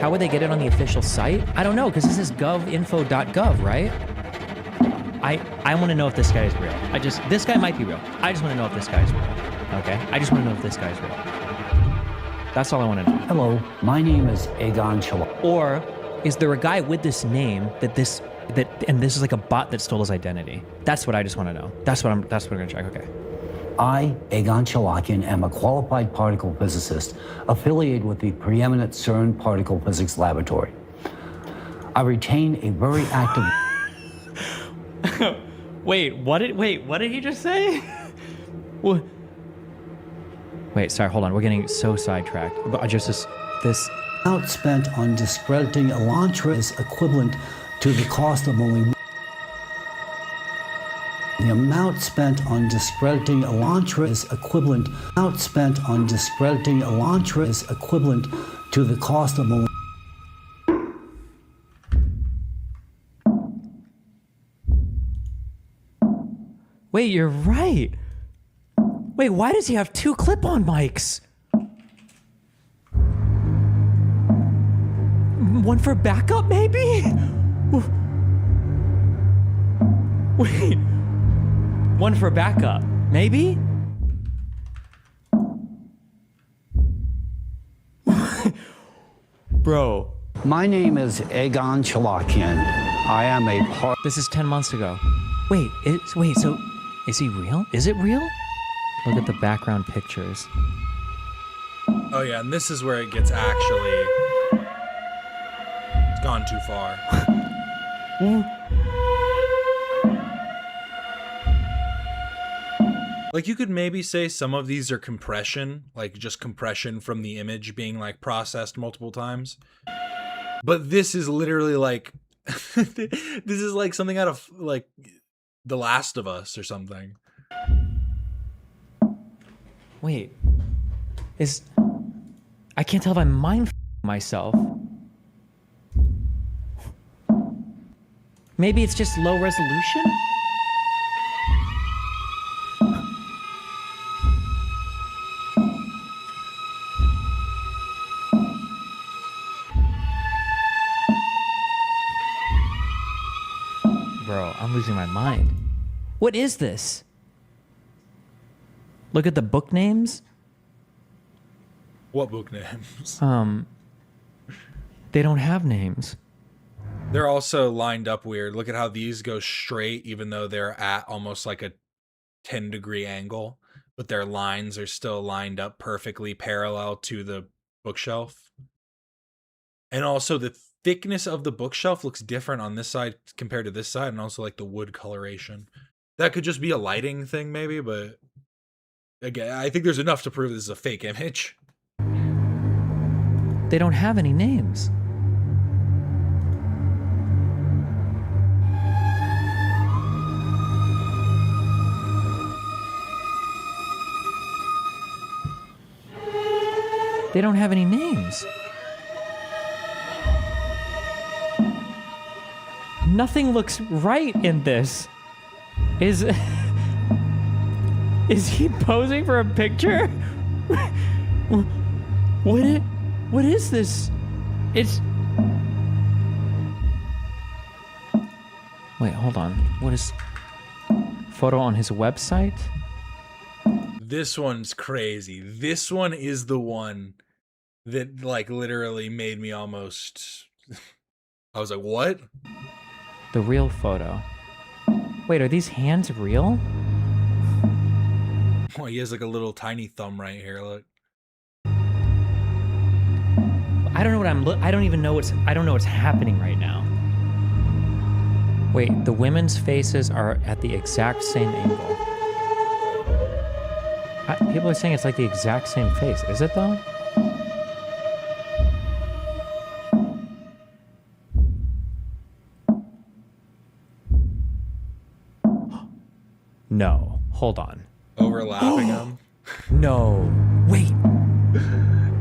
How would they get it on the official site? I don't know, because this is govinfo.gov, right? I want to know if this guy is real. This guy might be real. I just want to know if this guy's real. Okay? I just want to know if this guy's real. That's all I want to know. Hello, my name is Egon Chalokian. Or is there a guy with this name and this is like a bot that stole his identity? That's what I just want to know. That's what we're going to check. Okay. I, Egon Chalokian, am a qualified particle physicist affiliated with the preeminent CERN Particle Physics Laboratory. I retain a very active... Wait, what did he just say? What? Wait, sorry, hold on. We're getting so sidetracked. But this amount spent on discrediting Elantra is equivalent to the cost of only... The amount spent on discrediting Elantra is equivalent... amount spent on discrediting Elantra is equivalent to the cost of only... Wait, you're right. Wait, why does he have two clip-on mics? One for backup, maybe? Wait. One for backup, maybe? Bro. My name is Egon Chalokian. I am a part... This is 10 months ago. Wait, so is he real? Is it real? Look at the background pictures. Oh yeah, and this is where it gets actually... It's gone too far. Like, you could maybe say some of these are compression, like just compression from the image being like processed multiple times. But this is literally like, this is like something out of like The Last of Us or something. Wait. I can't tell if I'm mind myself. Maybe it's just low resolution? Bro, I'm losing my mind. What is this? Look at the book names. What book names? They don't have names. They're also lined up weird. Look at how these go straight, even though they're at almost like a 10-degree angle, but their lines are still lined up perfectly parallel to the bookshelf. And also the thickness of the bookshelf looks different on this side compared to this side, and also like the wood coloration. That could just be a lighting thing maybe, but again, I think there's enough to prove this is a fake image. They don't have any names. They don't have any names. Nothing looks right in this. Is he posing for a picture? What is this? It's... Wait, hold on. What is... Photo on his website? This one's crazy. This one is the one that like literally made me almost... I was like, what? The real photo. Wait, are these hands real? Oh, he has like a little tiny thumb right here, look. I don't know what I don't even know I don't know what's happening right now. Wait, the women's faces are at the exact same angle. People are saying it's like the exact same face. Is it though? No. Hold on. Overlapping them? No. Wait.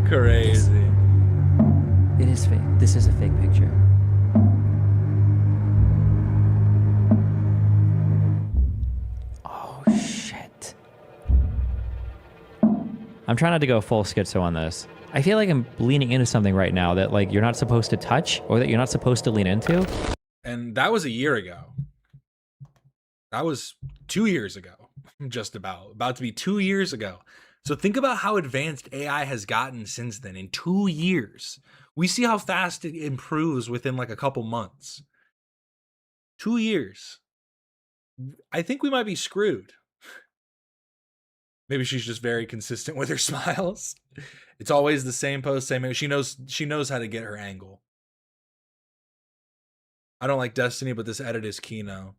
Crazy. It is fake. This is a fake picture. Oh, shit. I'm trying not to go full schizo on this. I feel like I'm leaning into something right now that like you're not supposed to touch or that you're not supposed to lean into. And that was a year ago. That was 2 years ago. Just about to be 2 years ago. So think about how advanced AI has gotten since then. In 2 years, we see how fast it improves within like a couple months. 2 years. I think we might be screwed. Maybe she's just very consistent with her smiles. It's always the same pose, same angle. She knows how to get her angle. I don't like Destiny, but this edit is Kino.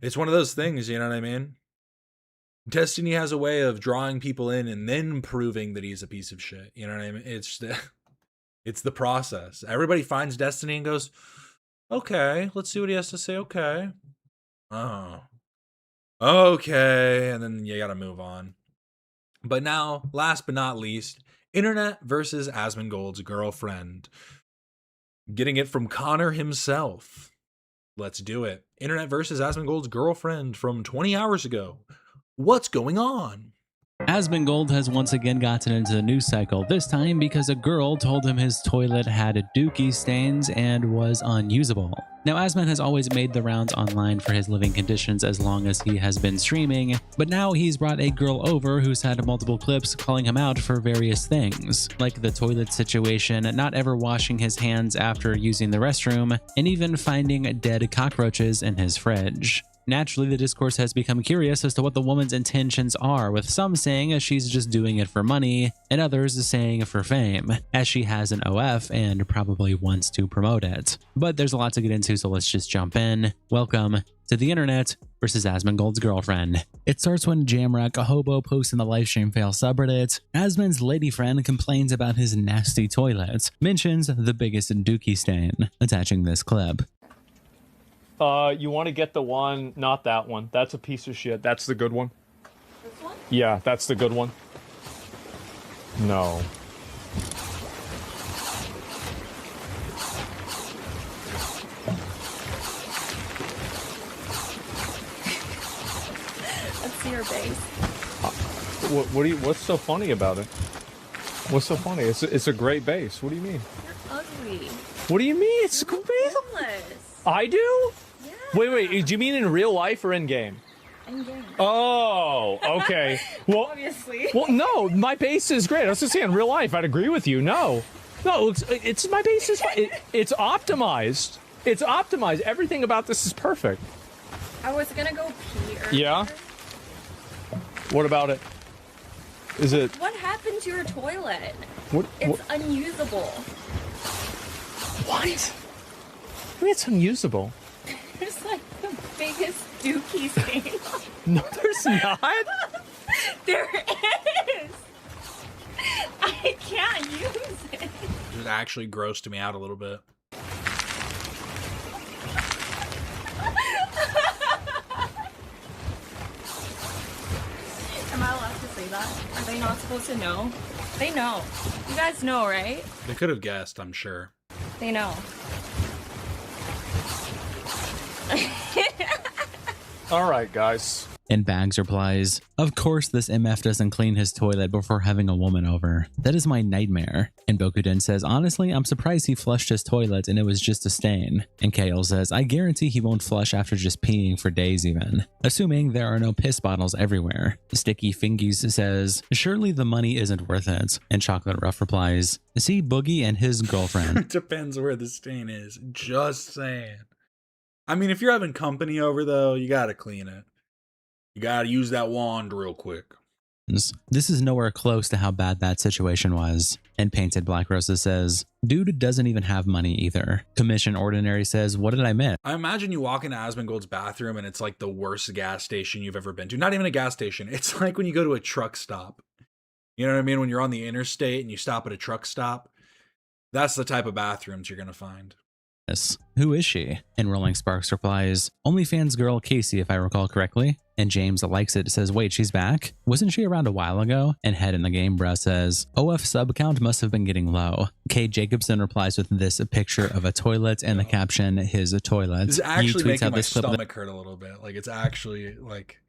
It's one of those things, you know what I mean? Destiny has a way of drawing people in and then proving that he's a piece of shit. You know what I mean? It's the process. Everybody finds Destiny and goes, okay, let's see what he has to say. Okay. Oh. Okay. And then you gotta move on. But now, last but not least, Internet versus Asmongold's girlfriend. Getting it from Connor himself. Let's do it. Internet versus Asmongold's girlfriend from 20 hours ago. What's going on? Asmongold has once again gotten into the news cycle, this time because a girl told him his toilet had dookie stains and was unusable. Now, Asmon has always made the rounds online for his living conditions as long as he has been streaming, but now he's brought a girl over who's had multiple clips calling him out for various things, like the toilet situation, not ever washing his hands after using the restroom, and even finding dead cockroaches in his fridge. Naturally, the discourse has become curious as to what the woman's intentions are, with some saying she's just doing it for money, and others saying for fame, as she has an OF and probably wants to promote it. But there's a lot to get into, so let's just jump in. Welcome to the Internet versus Asmongold's girlfriend. It starts when Jamrock, a hobo, posts in the livestream fail subreddit. Asmon's lady friend complains about his nasty toilet, mentions the biggest dookie stain, attaching this clip. You want to get the one, not that one. That's a piece of shit. That's the good one. This one? Yeah, that's the good one. No. Let's see your base. What's so funny about it? What's so funny? It's a great base. What do you mean? You're ugly. What do you mean? It's You're homeless. I do? Yeah. Wait. Do you mean in real life or in game? In game. Oh, okay. Well, Obviously. Well, no, my base is great. I was just saying, in real life, I'd agree with you. No, it's my base is fine. It's optimized. It's optimized. Everything about this is perfect. I was gonna go pee earlier. Yeah. What about it? Is it? What happened to your toilet? It's unusable. What? I mean, it's unusable. There's like the biggest dookie stain. No, there's not. There is. I can't use it. It actually grossed me out a little bit. Am I allowed to say that? Are they not supposed to know? They know. You guys know, right? They could have guessed, I'm sure. They know. All right, guys. And Bags replies, "Of course this MF doesn't clean his toilet before having a woman over. That is my nightmare." And Bokuden says, "Honestly, I'm surprised he flushed his toilet and it was just a stain." And Kale says, "I guarantee he won't flush after just peeing for days even." Assuming there are no piss bottles everywhere. Sticky Fingies says, "Surely the money isn't worth it." And Chocolate Ruff replies, "See Boogie and his girlfriend." Depends where the stain is. Just saying. I mean, if you're having company over, though, you gotta clean it. You gotta use that wand real quick. This is nowhere close to how bad that situation was. And Painted Black Rosa says, "Dude doesn't even have money either." Commission Ordinary says, "What did I miss?" I imagine you walk into Asmongold's bathroom and it's like the worst gas station you've ever been to. Not even a gas station. It's like when you go to a truck stop. You know what I mean? When you're on the interstate and you stop at a truck stop. That's the type of bathrooms you're gonna find. Who is she? And Rolling Sparks replies, "OnlyFans girl Casey, if I recall correctly." And James likes it, says, "Wait, she's back? Wasn't she around a while ago?" And Head in the Game Bro says, "OF sub count must have been getting low." Kay Jacobson replies with this picture of a toilet and the caption, "His toilet." It's actually making my stomach hurt a little bit. Like, it's actually like,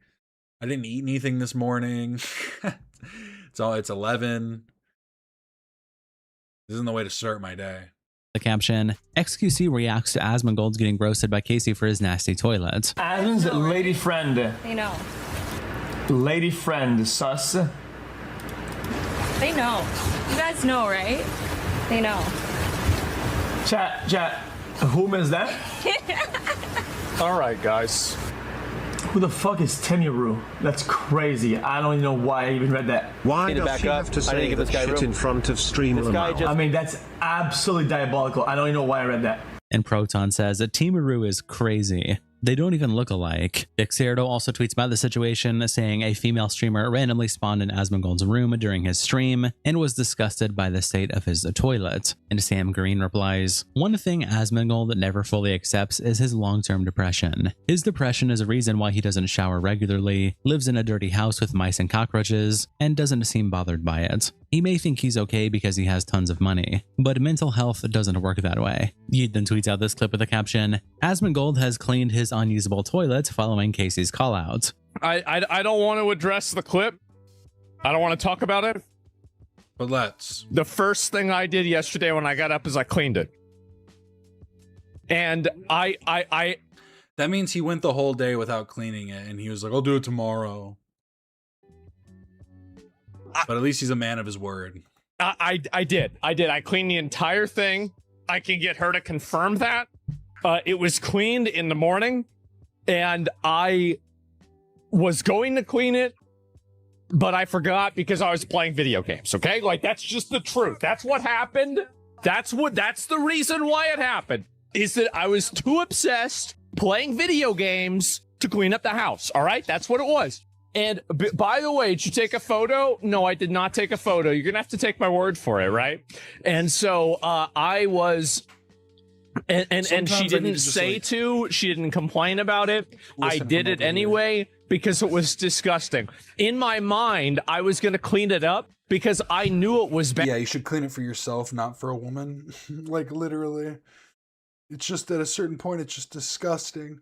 I didn't eat anything this morning. It's 11. This isn't the way to start my day. The caption, "XQC reacts to Asmongold getting roasted by Casey for his nasty toilet." Asmon's lady friend. They know. Lady friend, sus. They know. You guys know, right? They know. Chat. Whom is that? All right, guys. Who the fuck is Tenyaru? That's crazy. I don't even know why I even read that. Why does she have to say that shit in front of stream? I mean, that's absolutely diabolical. I don't even know why I read that. And Proton says, "Timaru is crazy. They don't even look alike." Dexerto also tweets about the situation, saying a female streamer randomly spawned in Asmongold's room during his stream and was disgusted by the state of his toilet. And Sam Green replies, "One thing Asmongold never fully accepts is his long-term depression. His depression is a reason why he doesn't shower regularly, lives in a dirty house with mice and cockroaches, and doesn't seem bothered by it. He may think he's okay because he has tons of money, but mental health doesn't work that way." Yeet then tweets out this clip with the caption, "Asmongold has cleaned his unusable toilet following Casey's callout." I don't want to address the clip. I don't want to talk about it. But let's. The first thing I did yesterday when I got up is I cleaned it. And I that means he went the whole day without cleaning it, and he was like, "I'll do it tomorrow." But at least he's a man of his word. I did. I cleaned the entire thing. I can get her to confirm that. It was cleaned in the morning, and I was going to clean it, but I forgot because I was playing video games, okay? Like, that's just the truth. That's what happened. That's the reason why it happened, is that I was too obsessed playing video games to clean up the house, all right? That's what it was. And by the way, did you take a photo? No, I did not take a photo. You're going to have to take my word for it, right? And so I was... And she didn't say she didn't complain about it. I did it anyway because it was disgusting. In my mind, I was going to clean it up because I knew it was bad. Yeah, you should clean it for yourself, not for a woman. Like, literally. It's just at a certain point, it's just disgusting.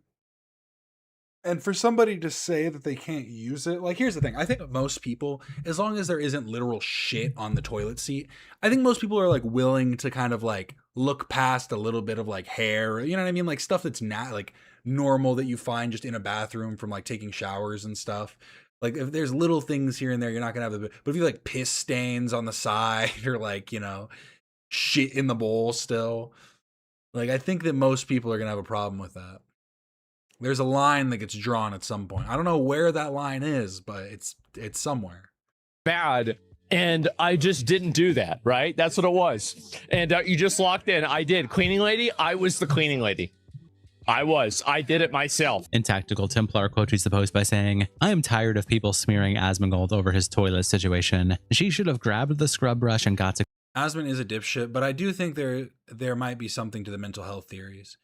And for somebody to say that they can't use it, like, here's the thing. I think most people, as long as there isn't literal shit on the toilet seat, I think most people are, like, willing to kind of, like, look past a little bit of, like, hair, you know what I mean? Like, stuff that's not, like, normal that you find just in a bathroom from, like, taking showers and stuff. Like, if there's little things here and there, you're not gonna have the, but if you like piss stains on the side or, like, you know, shit in the bowl still, like, I think that most people are gonna have a problem with that. There's a line that gets drawn at some point. I don't know where that line is, but it's somewhere. Bad. And I just didn't do that, right? That's what it was. And you just locked in. I did. Cleaning lady, I was the cleaning lady. I did it myself. In Tactical Templar quotes the post by saying, I am tired of people smearing Asmongold over his toilet situation. She should have grabbed the scrub brush and got to... Asmon is a dipshit, but I do think there might be something to the mental health theories.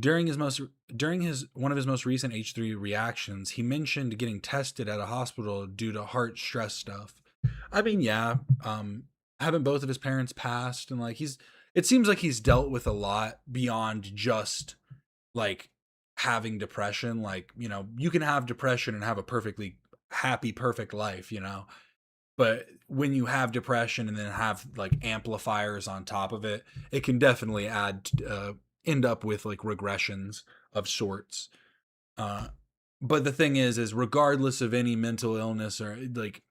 During one of his most recent H3 reactions, he mentioned getting tested at a hospital due to heart stress stuff. I mean, yeah, having both of his parents passed, and like it seems like he's dealt with a lot beyond just like having depression. Like, you know, you can have depression and have a perfectly happy, perfect life, you know. But when you have depression and then have like amplifiers on top of it, it can definitely end up with like regressions of sorts. But the thing is regardless of any mental illness or like,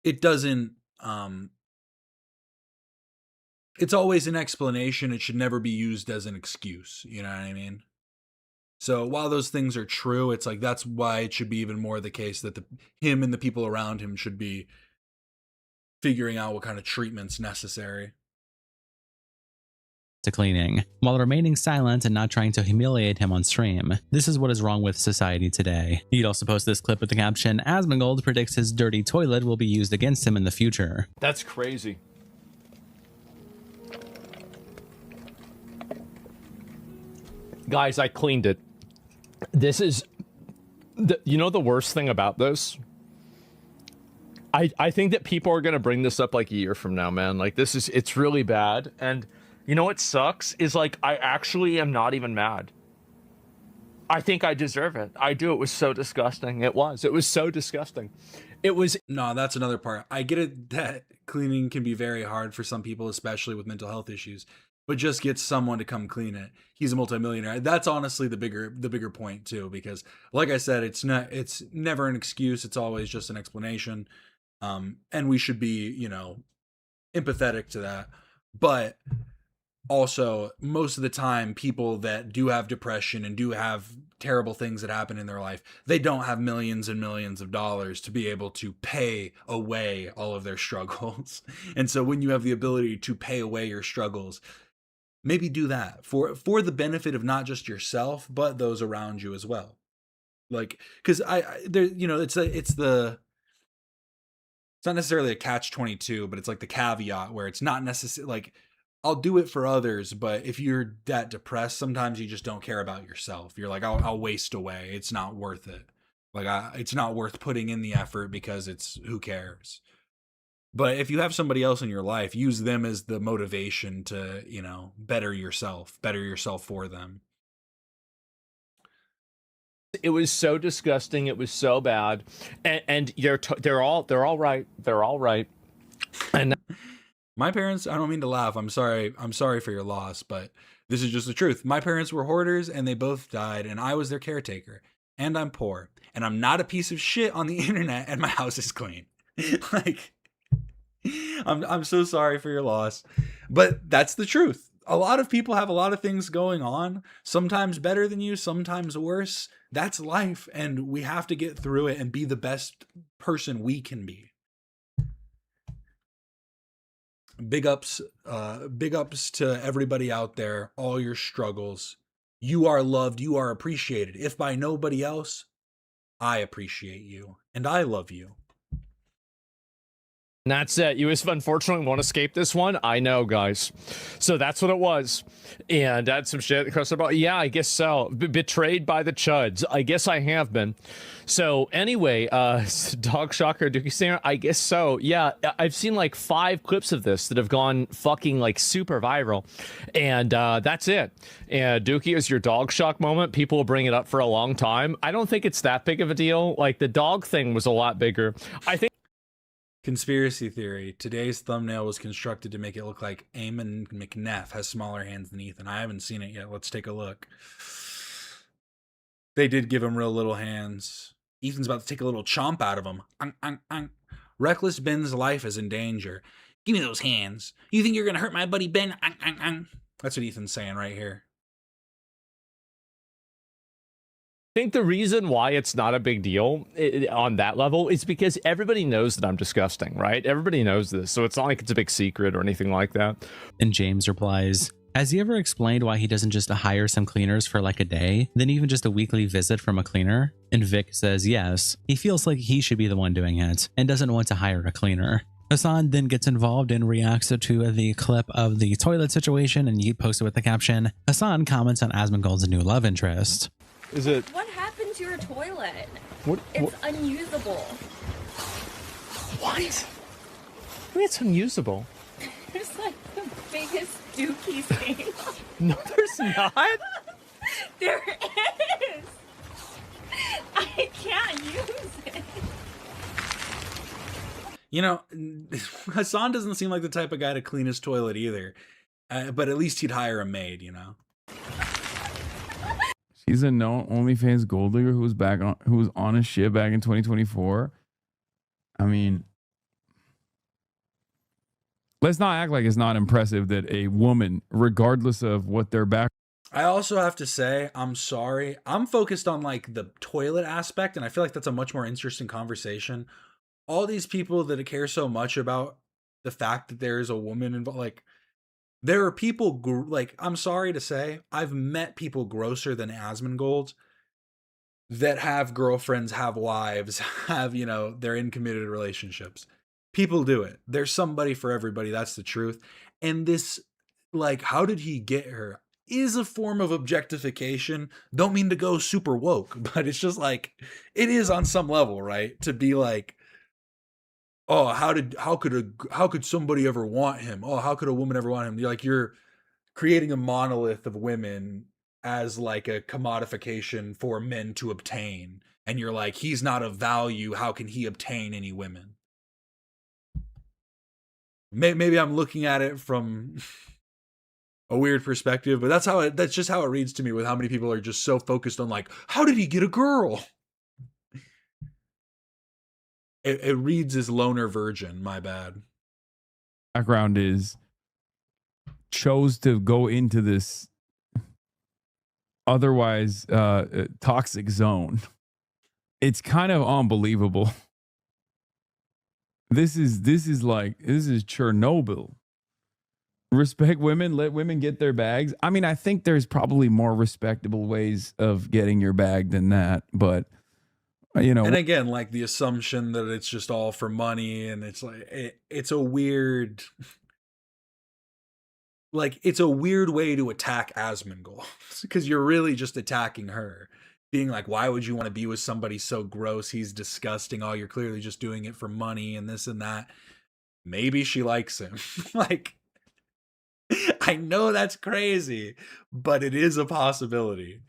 it doesn't, it's always an explanation. It should never be used as an excuse. You know what I mean? So while those things are true, it's like, that's why it should be even more the case that him and the people around him should be figuring out what kind of treatment's necessary. To cleaning, while remaining silent and not trying to humiliate him on stream. This is what is wrong with society today. He'd also post this clip with the caption, Asmongold predicts his dirty toilet will be used against him in the future. That's crazy. Guys, I cleaned it. This is, you know the worst thing about this? I think that people are going to bring this up like a year from now, man. Like, it's really bad. And you know what sucks is like, I actually am not even mad. I think I deserve it. I do. It was so disgusting. It was so disgusting. No, that's another part. I get it that cleaning can be very hard for some people, especially with mental health issues, but just get someone to come clean it. He's a multimillionaire. That's honestly the bigger point too, because like I said, it's never an excuse. It's always just an explanation. And we should be, you know, empathetic to that. But also, most of the time, people that do have depression and do have terrible things that happen in their life, they don't have millions and millions of dollars to be able to pay away all of their struggles. And so when you have the ability to pay away your struggles, maybe do that for the benefit of not just yourself, but those around you as well. Like, because there, you know, it's not necessarily a catch-22, but it's like the caveat where it's not necessarily like, I'll do it for others, but if you're that depressed, sometimes you just don't care about yourself. You're like, I'll waste away. It's not worth it. Like, it's not worth putting in the effort because who cares? But if you have somebody else in your life, use them as the motivation to, you know, better yourself for them. It was so disgusting. It was so bad. And they're all right. They're all right. And my parents, I don't mean to laugh. I'm sorry for your loss, but this is just the truth. My parents were hoarders and they both died, and I was their caretaker. And I'm poor, and I'm not a piece of shit on the internet, and my house is clean. Like, I'm so sorry for your loss, but that's the truth. A lot of people have a lot of things going on, sometimes better than you, sometimes worse. That's life, and we have to get through it and be the best person we can be. Big ups to everybody out there, all your struggles. You are loved, you are appreciated. If by nobody else, I appreciate you and I love you. And that's it. You just unfortunately won't escape this one. I know, guys. So that's what it was. And that's some shit across about. Yeah, I guess so. Betrayed by the chuds. I guess I have been. So anyway, Dog Shocker, Dookie Stinger, I guess so. Yeah, I've seen like 5 clips of this that have gone fucking like super viral. And that's it. And Dookie is your dog shock moment. People will bring it up for a long time. I don't think it's that big of a deal. Like the dog thing was a lot bigger. I think. Conspiracy theory. Today's thumbnail was constructed to make it look like Eamon McNeff has smaller hands than Ethan. I haven't seen it yet. Let's take a look. They did give him real little hands. Ethan's about to take a little chomp out of him. Reckless Ben's life is in danger. Give me those hands. You think you're going to hurt my buddy Ben? That's what Ethan's saying right here. I think the reason why it's not a big deal on that level is because everybody knows that I'm disgusting, right? Everybody knows this, so it's not like it's a big secret or anything like that. And James replies, has he ever explained why he doesn't just hire some cleaners for like a day, then even just a weekly visit from a cleaner? And Vic says yes, he feels like he should be the one doing it and doesn't want to hire a cleaner. Hassan then gets involved and reacts to the clip of the toilet situation, and he posted with the caption, Hassan comments on Asmongold's new love interest. Is it? What happened to your toilet? It's unusable. What? It's unusable. There's like the biggest dookie thing. No, there's not. There is. I can't use it. You know, Hassan doesn't seem like the type of guy to clean his toilet either. But at least he'd hire a maid, you know? He's a known OnlyFans gold digger who was on his shit back in 2024. I mean, let's not act like it's not impressive that a woman, regardless of what their back. I also have to say, I'm sorry. I'm focused on like the toilet aspect, and I feel like that's a much more interesting conversation. All these people that care so much about the fact that there is a woman involved, like, there are people, like, I'm sorry to say, I've met people grosser than Asmongold that have girlfriends, have wives, have, you know, they're in committed relationships. People do it. There's somebody for everybody. That's the truth. And this, like, how did he get her is a form of objectification. Don't mean to go super woke, but it's just like, it is on some level, right? To be like, oh, how could somebody ever want him? Oh, how could a woman ever want him? You're creating a monolith of women as like a commodification for men to obtain. And you're like, he's not of value. How can he obtain any women? Maybe I'm looking at it from a weird perspective, but that's just how it reads to me, with how many people are just so focused on like, how did he get a girl? It reads as loner virgin. My bad. Background is chose to go into this otherwise toxic zone. It's kind of unbelievable. This is Chernobyl. Respect women, let women get their bags. I mean, I think there's probably more respectable ways of getting your bag than that, but you know. And again, like the assumption that it's just all for money, and it's like it's a weird, like it's a weird way to attack Asmongold, because you're really just attacking her, being like, why would you want to be with somebody so gross? He's disgusting. Oh, you're clearly just doing it for money and this and that. Maybe she likes him. Like, I know that's crazy, but it is a possibility.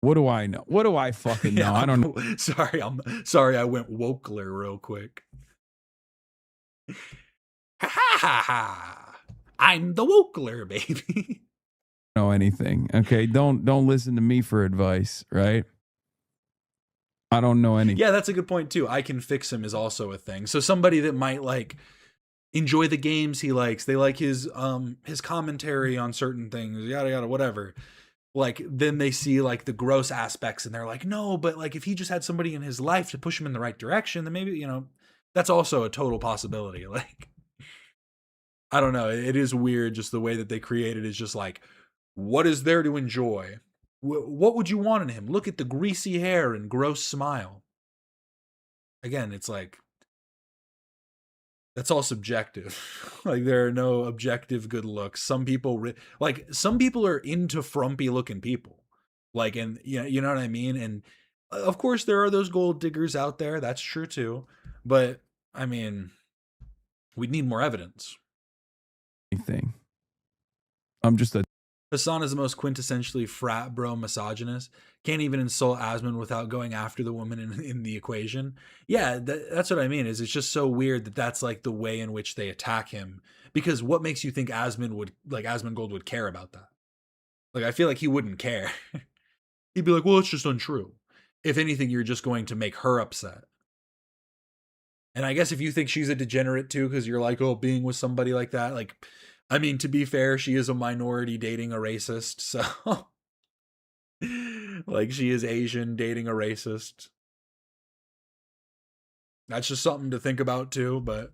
What do I know? What do I fucking know? Yeah, I don't know. Sorry, I went wokeler real quick. Ha ha ha ha. I'm the wokeler, baby. Know anything. Okay, don't listen to me for advice, right? I don't know anything. Yeah, that's a good point too. I can fix him is also a thing. So somebody that might like enjoy the games he likes, they like his commentary on certain things, yada yada, whatever. Like, then they see like the gross aspects and they're like, no, but like if he just had somebody in his life to push him in the right direction, then maybe, you know, that's also a total possibility. Like, I don't know. It is weird just the way that they create it is just like, what is there to enjoy? What would you want in him? Look at the greasy hair and gross smile. Again, it's like, That's all subjective. Like there are no objective good looks. Some people some people are into frumpy looking people. Like, and you know what I mean? And of course there are those gold diggers out there. That's true too. But I mean, we need more evidence. Thing. I'm just a Hassan is the most quintessentially frat bro misogynist. Can't even insult Asmon without going after the woman in the equation. Yeah, that's what I mean. Is it's just so weird that that's like the way in which they attack him. Because what makes you think Asmongold would care about that? Like, I feel like he wouldn't care. He'd be like, well, it's just untrue. If anything, you're just going to make her upset. And I guess if you think she's a degenerate too, because you're like, oh, being with somebody like that, like, I mean, to be fair, she is a minority dating a racist, so like she is Asian dating a racist. That's just something to think about too, but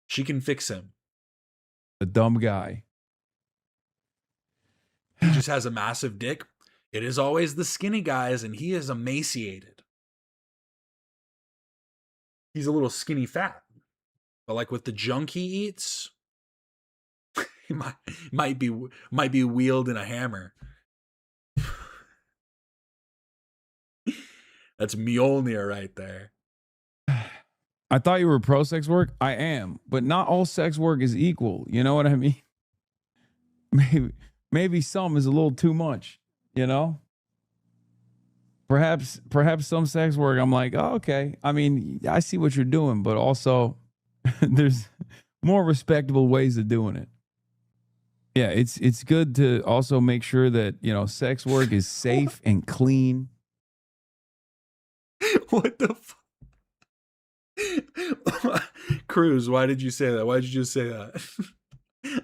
she can fix him. A dumb guy. He just has a massive dick. It is always the skinny guys, and he is emaciated. He's a little skinny fat. But like with the junk he eats, he might be wielding a hammer. That's Mjolnir right there. I thought you were pro sex work. I am, but not all sex work is equal. You know what I mean? Maybe some is a little too much, you know? Perhaps some sex work, I'm like, oh, okay. I mean, I see what you're doing, but also there's more respectable ways of doing it. Yeah, it's good to also make sure that, you know, sex work is safe and clean. What the fuck? Cruz, why did you say that? Why did you just say that?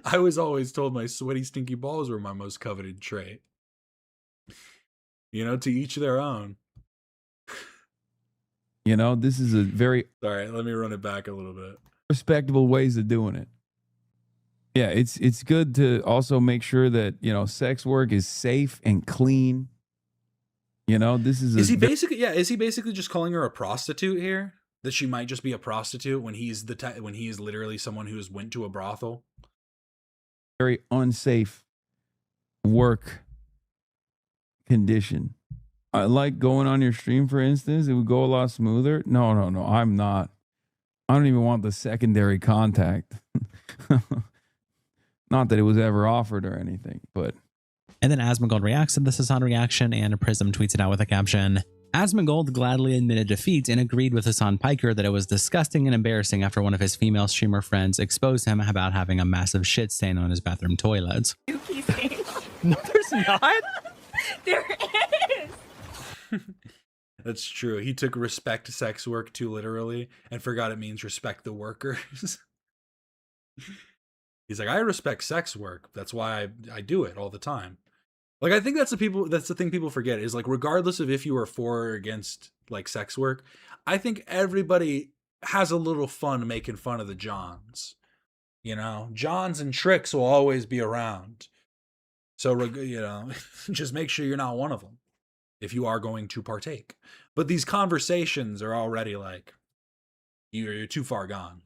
I was always told my sweaty, stinky balls were my most coveted trait. You know, to each their own. You know, this is a very... Sorry, let me run it back a little bit. Respectable ways of doing it. Yeah, it's good to also make sure that, you know, sex work is safe and clean. You know, this is... Is he basically just calling her a prostitute here? That she might just be a prostitute when he's when he is literally someone who has went to a brothel? Very unsafe work condition. I like going on your stream, for instance. It would go a lot smoother. No, I'm not. I don't even want the secondary contact. Not that it was ever offered or anything, but... And then Asmongold reacts to this Hassan reaction, and Prism tweets it out with a caption. Asmongold gladly admitted defeat and agreed with Hassan Piker that it was disgusting and embarrassing after one of his female streamer friends exposed him about having a massive shit stain on his bathroom toilet. No, there's not. There is. That's true. He took respect sex work too literally and forgot it means respect the workers. He's like, I respect sex work. That's why I do it all the time. Like, I think that's the thing people forget is, like, regardless of if you are for or against like sex work, I think everybody has a little fun making fun of the Johns. You know, Johns and tricks will always be around. So, you know, just make sure you're not one of them if you are going to partake. But these conversations are already like, you're too far gone.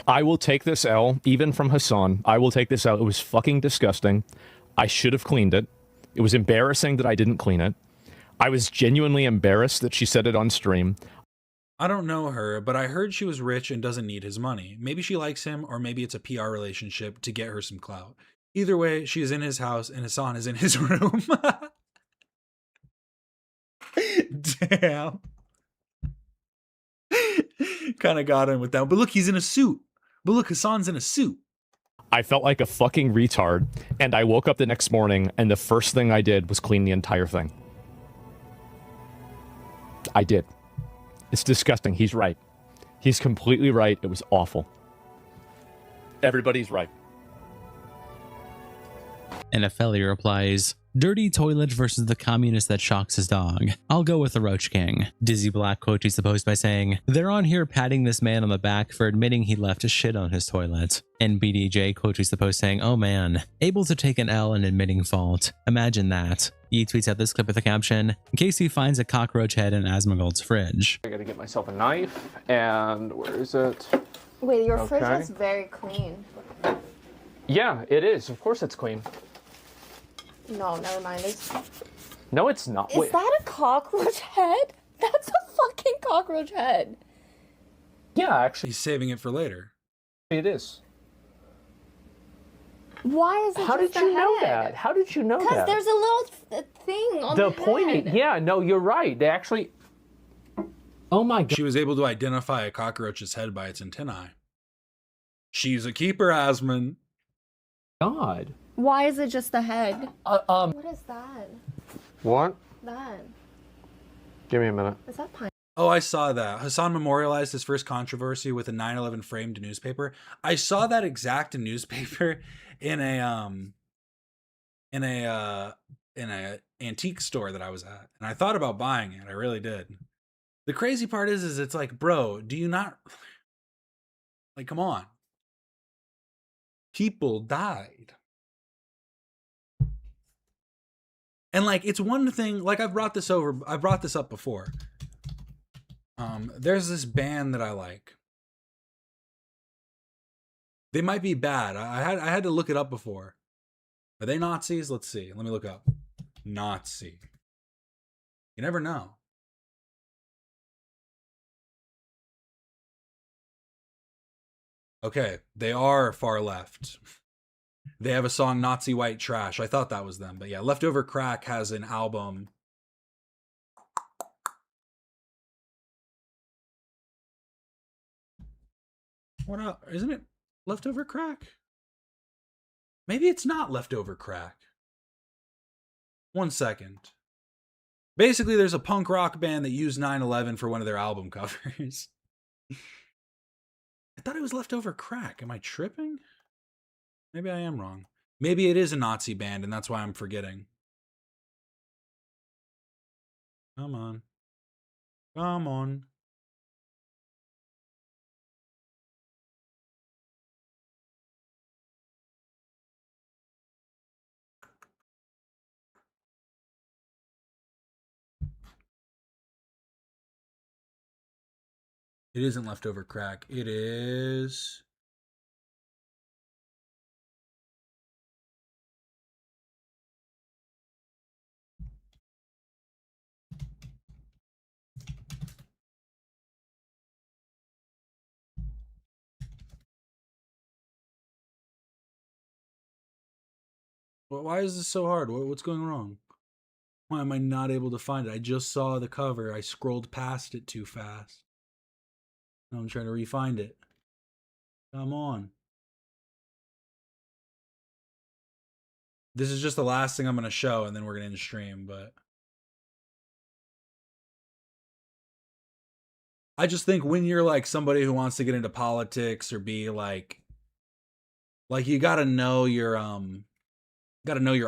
I will take this L, even from Hassan. I will take this L. It was fucking disgusting. I should have cleaned it. It was embarrassing that I didn't clean it. I was genuinely embarrassed that she said it on stream. I don't know her, but I heard she was rich and doesn't need his money. Maybe she likes him, or maybe it's a PR relationship to get her some clout. Either way, she is in his house and Hassan is in his room. Damn. Kind of got him with that. But look, he's in a suit. But look, Hassan's in a suit. I felt like a fucking retard, and I woke up the next morning, and the first thing I did was clean the entire thing. I did. It's disgusting. He's right. He's completely right. It was awful. Everybody's right. And Apheli replies, Dirty toilet versus the communist that shocks his dog. I'll go with the Roach King. Dizzy Black quotes the post by saying, "They're on here patting this man on the back for admitting he left a shit on his toilet." And BDJ quotes the post saying, "Oh man, able to take an L and admitting fault. Imagine that." He tweets out this clip with the caption, "Casey finds a cockroach head in Asmongold's fridge." I gotta get myself a knife, and where is it? Wait, your fridge Okay. is very clean. Yeah, it is. Of course it's clean. No, never mind. No, it's not. Is that a cockroach head? That's a fucking cockroach head. Yeah, actually. He's saving it for later. It is. Why is it How just did you a know head? that? How did you know that? Because there's a little thing on the point. head. Yeah, no, you're right. They actually. Oh my god. She was able to identify a cockroach's head by its antennae. She's a keeper, Asmon. God. Why is it just the head? What is that? What? That. Give me a minute. Is that pine? Oh, I saw that. Hassan memorialized his first controversy with a 9/11 framed newspaper. I saw that exact newspaper in a antique store that I was at, and I thought about buying it. I really did. The crazy part is it's like, bro, do you not like? Come on, people died. And like, it's one thing, like I've brought this up before. There's this band that I like. They might be bad. I had to look it up before. Are they Nazis? Let's see. Let me look up. Nazi. You never know. Okay, they are far left. They have a song, Nazi White Trash. I thought that was them. But yeah, Leftover Crack has an album. What up? Isn't it Leftover Crack? Maybe it's not Leftover Crack. 1 second. Basically, there's a punk rock band that used 9/11 for one of their album covers. I thought it was Leftover Crack. Am I tripping? Maybe I am wrong. Maybe it is a Nazi band, and that's why I'm forgetting. Come on. Come on. It isn't Leftover Crack. It is... Why is this so hard? What's going wrong? Why am I not able to find it? I just saw the cover. I scrolled past it too fast. Now I'm trying to re-find it. Come on. This is just the last thing I'm going to show, and then we're going to end stream, but... I just think when you're like somebody who wants to get into politics or be like you got to know your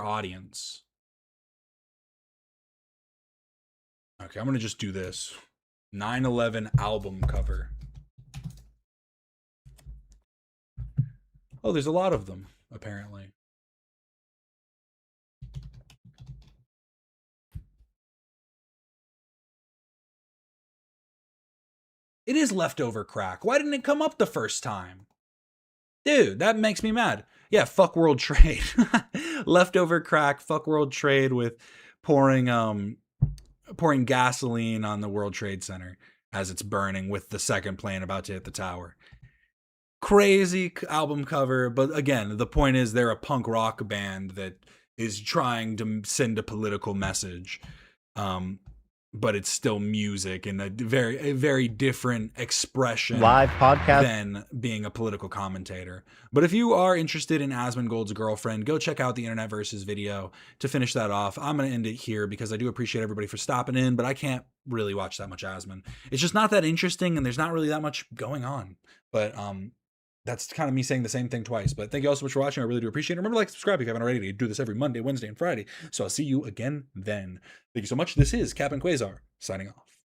audience. Okay, I'm going to just do this. 9/11 album cover. Oh, there's a lot of them, apparently. It is Leftover Crack. Why didn't it come up the first time? Dude, that makes me mad. Yeah, fuck World Trade. Leftover Crack, fuck World Trade with pouring gasoline on the World Trade Center as it's burning with the second plane about to hit the tower. Crazy album cover, but again, the point is they're a punk rock band that is trying to send a political message. But it's still music and a very different expression live podcast than being a political commentator. But if you are interested in Asmongold's girlfriend, go check out the Internet Versus video to finish that off. I'm going to end it here because I do appreciate everybody for stopping in, but I can't really watch that much Asmon. It's just not that interesting and there's not really that much going on. But That's kind of me saying the same thing twice. But thank you all so much for watching. I really do appreciate it. Remember to like, subscribe if you haven't already. I do this every Monday, Wednesday, and Friday. So I'll see you again then. Thank you so much. This is Cap and Quasar signing off.